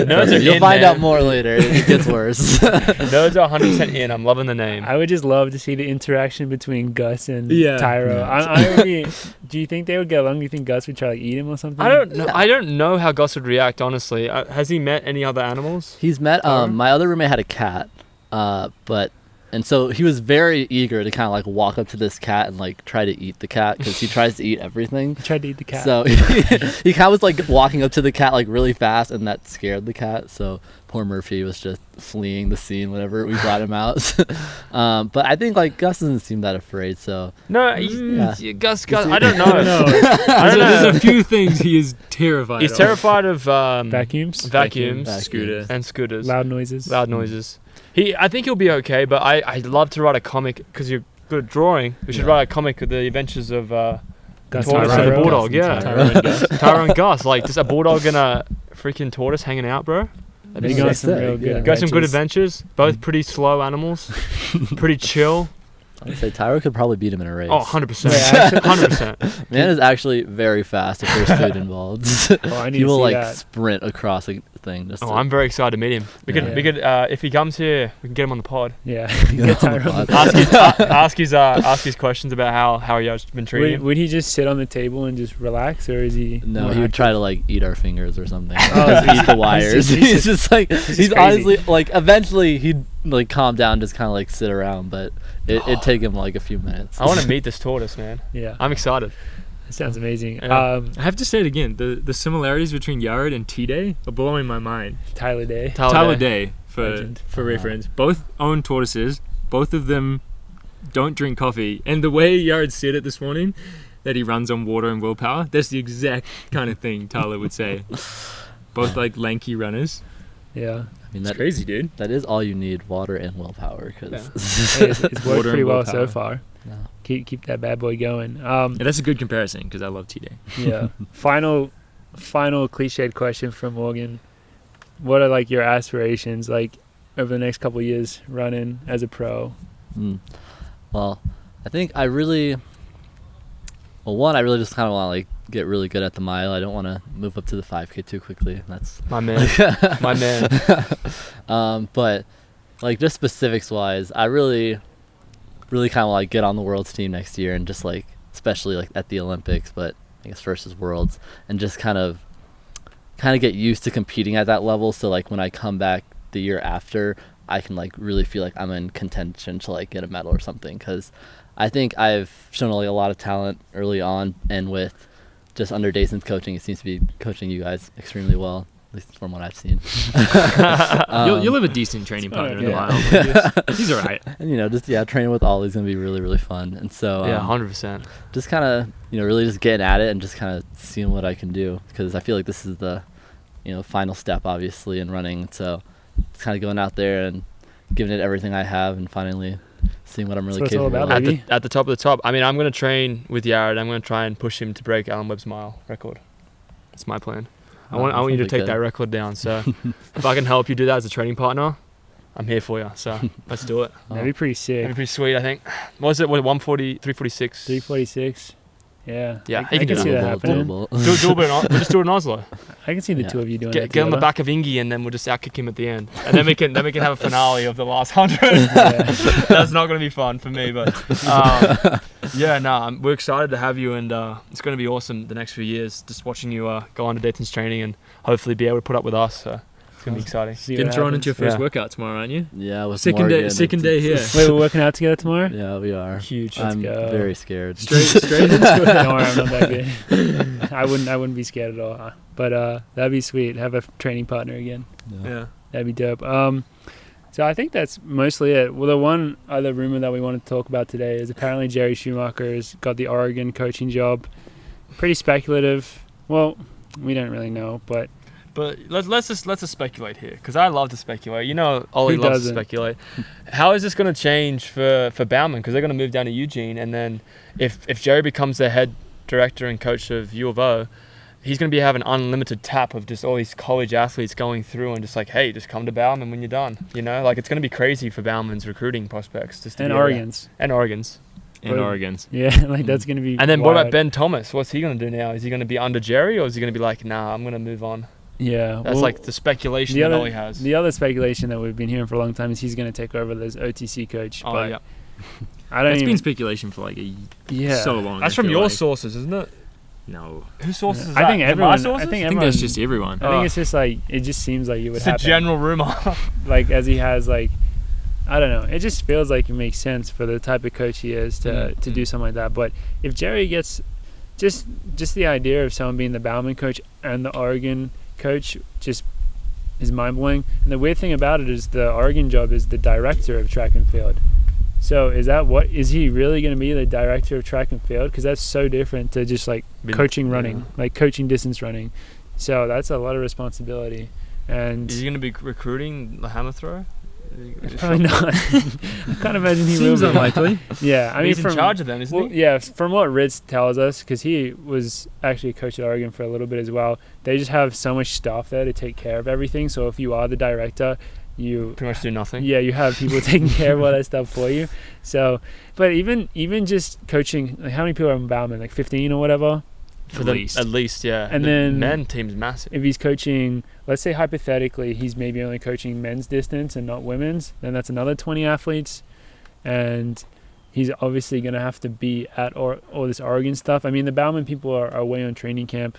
Nerds are You'll in, find man. out more later. It gets worse. Nerds are 100% in. I'm loving the name. I would just love to see the interaction between Gus and Yeah. Tyro. Yeah. I would be, do you think they would get along? Do you think Gus would try to eat him or something? I don't know. I don't know how Gus would react. Honestly, has he met any other animals? He's met Tyro? my other roommate had a cat, and so he was very eager to kind of like walk up to this cat and like try to eat the cat because he tries to eat everything. He tried to eat the cat. So he kind of was like walking up to the cat like really fast, and that scared the cat. So poor Murphy was just fleeing the scene whenever we brought him out. But I think like Gus doesn't seem that afraid. So No, Yeah. Gus. Is he- I don't know. I don't know. I don't There's know. a few things he is terrified He's of. terrified of Vacuums, vacuums Vacuum. and scooters, loud noises. loud noises. I think he'll be okay, but I'd love to write a comic because you're good at drawing. We should Yeah. write a comic of the adventures of Gus tortoise and and a Tyro. bulldog. Yeah, Tyro and Gus. Tyro and Gus. Like just a bulldog and a freaking tortoise hanging out, bro. They That'd got be some sick, real good yeah. Got some good adventures. adventures. Both pretty slow animals. Pretty chill. I'd say Tyro could probably beat him in a race. Oh, 100%. Wait, actually- 100%. Man is actually very fast if there's food involved. Oh, I need He to will see like that. sprint across a thing. Just Oh, to- I'm very excited to meet him. We Yeah. could if he comes here, we can get him on the pod. Yeah. Get Get on the Tyro on the pod. ask his questions about how he has been treating Would, him. would he just sit on the table and just relax, or is he? No, more he would active? try to like eat our fingers or something. Oh, so Eat the wires. he's He's just like he's crazy. honestly like eventually he'd like calm down, just kind of like sit around, but it'd take him like a few minutes. I want to meet this tortoise, man. Yeah, I'm excited. that sounds amazing. Yeah. I have to say it again. The similarities between Yared and T-Day are blowing my mind. Tyler Day. Tyler Day, for Legend. reference. Both own tortoises. Both of them don't drink coffee. And the way Yared said it this morning, that he runs on water and willpower, that's the exact kind of thing Tyler would say. Both like lanky runners. Yeah, I mean, It's that crazy, dude. that is all you need: water and willpower. Because Hey, it's worked Water pretty and well so willpower. far. no. Keep that bad boy going. And that's a good comparison because I love T-Day. Yeah. Final cliched question from Morgan. What are like your aspirations like over the next couple of years running as a pro? Well, I think I really just kind of want to like get really good at the mile. I don't want to move up to the 5K too quickly. That's My man. My man. but like just specifics wise, I really kind of like get on the world's team next year and just like especially like at the Olympics, but I guess first is worlds, and just kind of get used to competing at that level. So like when I come back the year after, I can like really feel like I'm in contention to like get a medal or something, because I think I've shown like a lot of talent early on, and with just under Dason's coaching, he seems to be coaching you guys extremely well, at least from what I've seen. You'll have a decent training partner in the yeah. mile. He's all right. And just training with Ollie's gonna be really, really fun. And so Yeah, 100%. just kind of really just getting at it and just kind of seeing what I can do, because I feel like this is the final step obviously in running. So it's kind of going out there and giving it everything I have and finally seeing what I'm really That's what it's all capable about, of. baby. At the top of the top. I mean, I'm going to train with Yared. I'm going to try and push him to break Alan Webb's mile record. That's my plan. I want you to sounds take good. that record down. So if I can help you do that as a training partner, I'm here for you. So let's do it. That'd be pretty sick. That'd be pretty sweet, I think. What was it? 140, 346? 346. Yeah. Yeah, I he can can do see that. that happening. Doable. We'll just do it in Oslo. I can see the Yeah. two of you doing Get that on the together. back of Ingy, and then we'll just outkick him at the end, and then we can have a finale of the last 100. Yeah. That's not going to be fun for me, but we're excited to have you, and it's going to be awesome the next few years. Just watching you go on to Dayton's training and hopefully be able to put up with us. So it's gonna be exciting. See Getting what thrown into your happens. first Yeah. workout tomorrow, aren't you? Yeah, with Second Morgan. day here. Wait, we're working out together tomorrow? Yeah, we are. Huge. Let's I'm go. very scared. Straight into Don't it. worry, I'm not that good. I wouldn't be scared at all. But that'd be sweet. Have a training partner again. Yeah. That'd be dope. So I think that's mostly it. Well, the one other rumor that we want to talk about today is apparently Jerry Schumacher's got the Oregon coaching job. Pretty speculative. Well, we don't really know, but let's just speculate here, because I love to speculate. You know, Ollie Who loves doesn't? to speculate. How is this going to change for Bauman? Because they're going to move down to Eugene, and then if Jerry becomes the head director and coach of U of O, he's going to be having unlimited tap of just all these college athletes going through and just like, hey, just come to Bauman when you're done. You know, like it's going to be crazy for Bauman's recruiting prospects. Just to and be able to- Oregon's. And Oregon's. And Oregon's. Yeah, like that's gonna be. And then what wild. about Ben Thomas? What's he going to do now? Is he going to be under Jerry, or is he going to be like, nah, I'm going to move on? Yeah, That's well, like the speculation the that other- Ollie has. the other speculation that we've been hearing for a long time is he's gonna take over as OTC coach. Oh, but yeah. I don't It's even. been speculation for like Yeah. so long. That's I from feel your like. sources, isn't it? No. Whose sources is I that? think Is it my everyone. sources? I think I think everyone. that's just everyone. I think it's just like it just seems like it would It's happen. a general rumor. Like as he has like, I don't know. It just feels like it makes sense for the type of coach he is to do something like that. But if Jerry gets just the idea of someone being the Bauman coach and the Oregon coach just is mind blowing. And the weird thing about it is the Oregon job is the director of track and field. So is he really going to be the director of track and field? Because that's so different to just like coaching running, like coaching distance running. So that's a lot of responsibility. And Is he going to be recruiting the hammer throw? probably not. I can't imagine he Seems will be. unlikely. Yeah, I mean, He's in charge of them, isn't he? Yeah, from what Ritz tells us, because he was actually a coach at Oregon for a little bit as well, they just have so much staff there to take care of everything. So if you are the director, you Pretty much do nothing. yeah, you have people taking care of all that stuff for you. So, but even just coaching, like how many people are in Bauman? Like 15 or whatever. For At the, least. At least, yeah. And the then- men team's massive. If he's coaching, let's say hypothetically, he's maybe only coaching men's distance and not women's, then that's another 20 athletes. And he's obviously going to have to be at all this Oregon stuff. I mean, the Bauman people are away on training camp.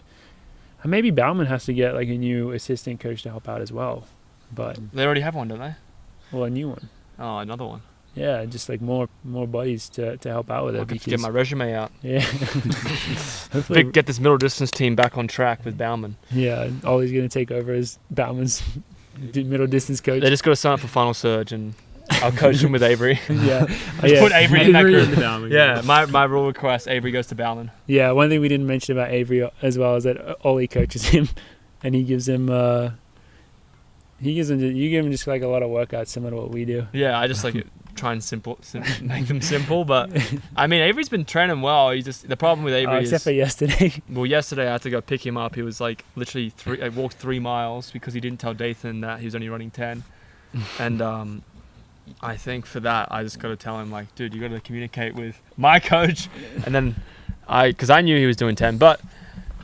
And maybe Bauman has to get like a new assistant coach to help out as well. But, They already have one, don't they? well, a new one. Oh, another one. Yeah, just like more bodies to help out with I'll it. have to get my resume out. Yeah. Hopefully, Get this middle distance team back on track with Bauman. yeah, all he's going to take over is Bauman's middle distance coach. They just got to sign up for Final Surge, and I'll coach them with Avery. Yeah. Just put Avery in that Avery group. in the Bauman Yeah, group. my rule request, Avery goes to Bauman. Yeah, one thing we didn't mention about Avery as well is that Ollie coaches him, and he gives him you give him just like a lot of workouts similar to what we do. Yeah, I just like it, try and make them simple. But I mean, Avery's been training well. The problem with Avery Except is, for yesterday. well, yesterday I had to go pick him up. He was like literally I walked 3 miles because he didn't tell Dathan that he was only running 10. And I think for that I just got to tell him like, dude, you got to communicate with my coach. And then because I knew he was doing 10, but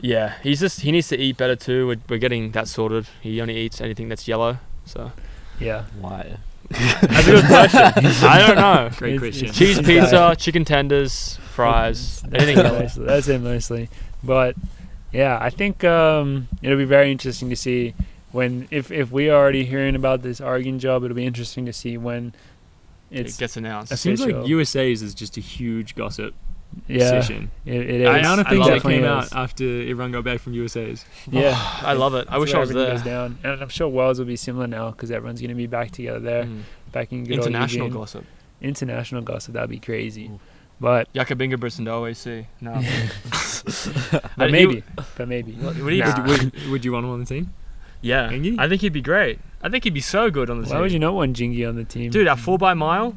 yeah, he needs to eat better too. We're getting that sorted. He only eats anything that's yellow. So Yeah. Why? that's a good question. I don't know. Great It's- question. it's- Cheese It's pizza, chicken tenders, fries, anything yellow. That's it mostly. But yeah, I think it'll be very interesting to see if we are already hearing about this Oregon job. It'll be interesting to see when It gets announced. It seems like official. USA's is just a huge gossip Yeah, session. it The is. amount of I things love that it. came Definitely is. out after everyone got back from USA's. Yeah, I love it. I That's wish where I was everything there. goes down. And I'm sure Wells will be similar now because everyone's going to be back together there, Mm. back in good old International Eugene. gossip. International gossip, that'd be crazy. Ooh. But Jakobinga Brisson to OAC. No. but maybe. What do you Nah. Would you want him on the team? Yeah. Jingy? I think he'd be great. I think he'd be so good on the team. Why would you not want Jingy on the team? Dude, our 4x mile,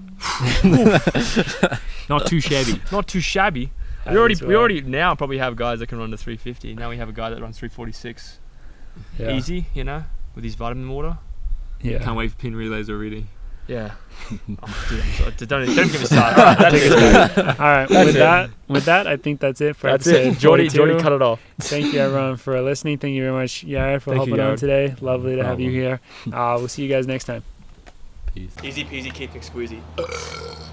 Not too shabby. not too shabby. That We is already now probably have guys that can run to 350. Now we have a guy that runs 346. yeah. Easy, with his vitamin water. Yeah. Can't wait for pin relays already. Yeah. Oh, dude, I'm sorry. Don't get me started. All right, that's it. All right. That's With that, I think that's it for That's episode it. Jordy 42. cut it off. Thank you everyone for listening. Thank you very much, Yared, for Thank you, hopping on Yared. today. Lovely to have you here. problem. We'll see you guys next time. Peace. Easy peasy, keep it squeezy.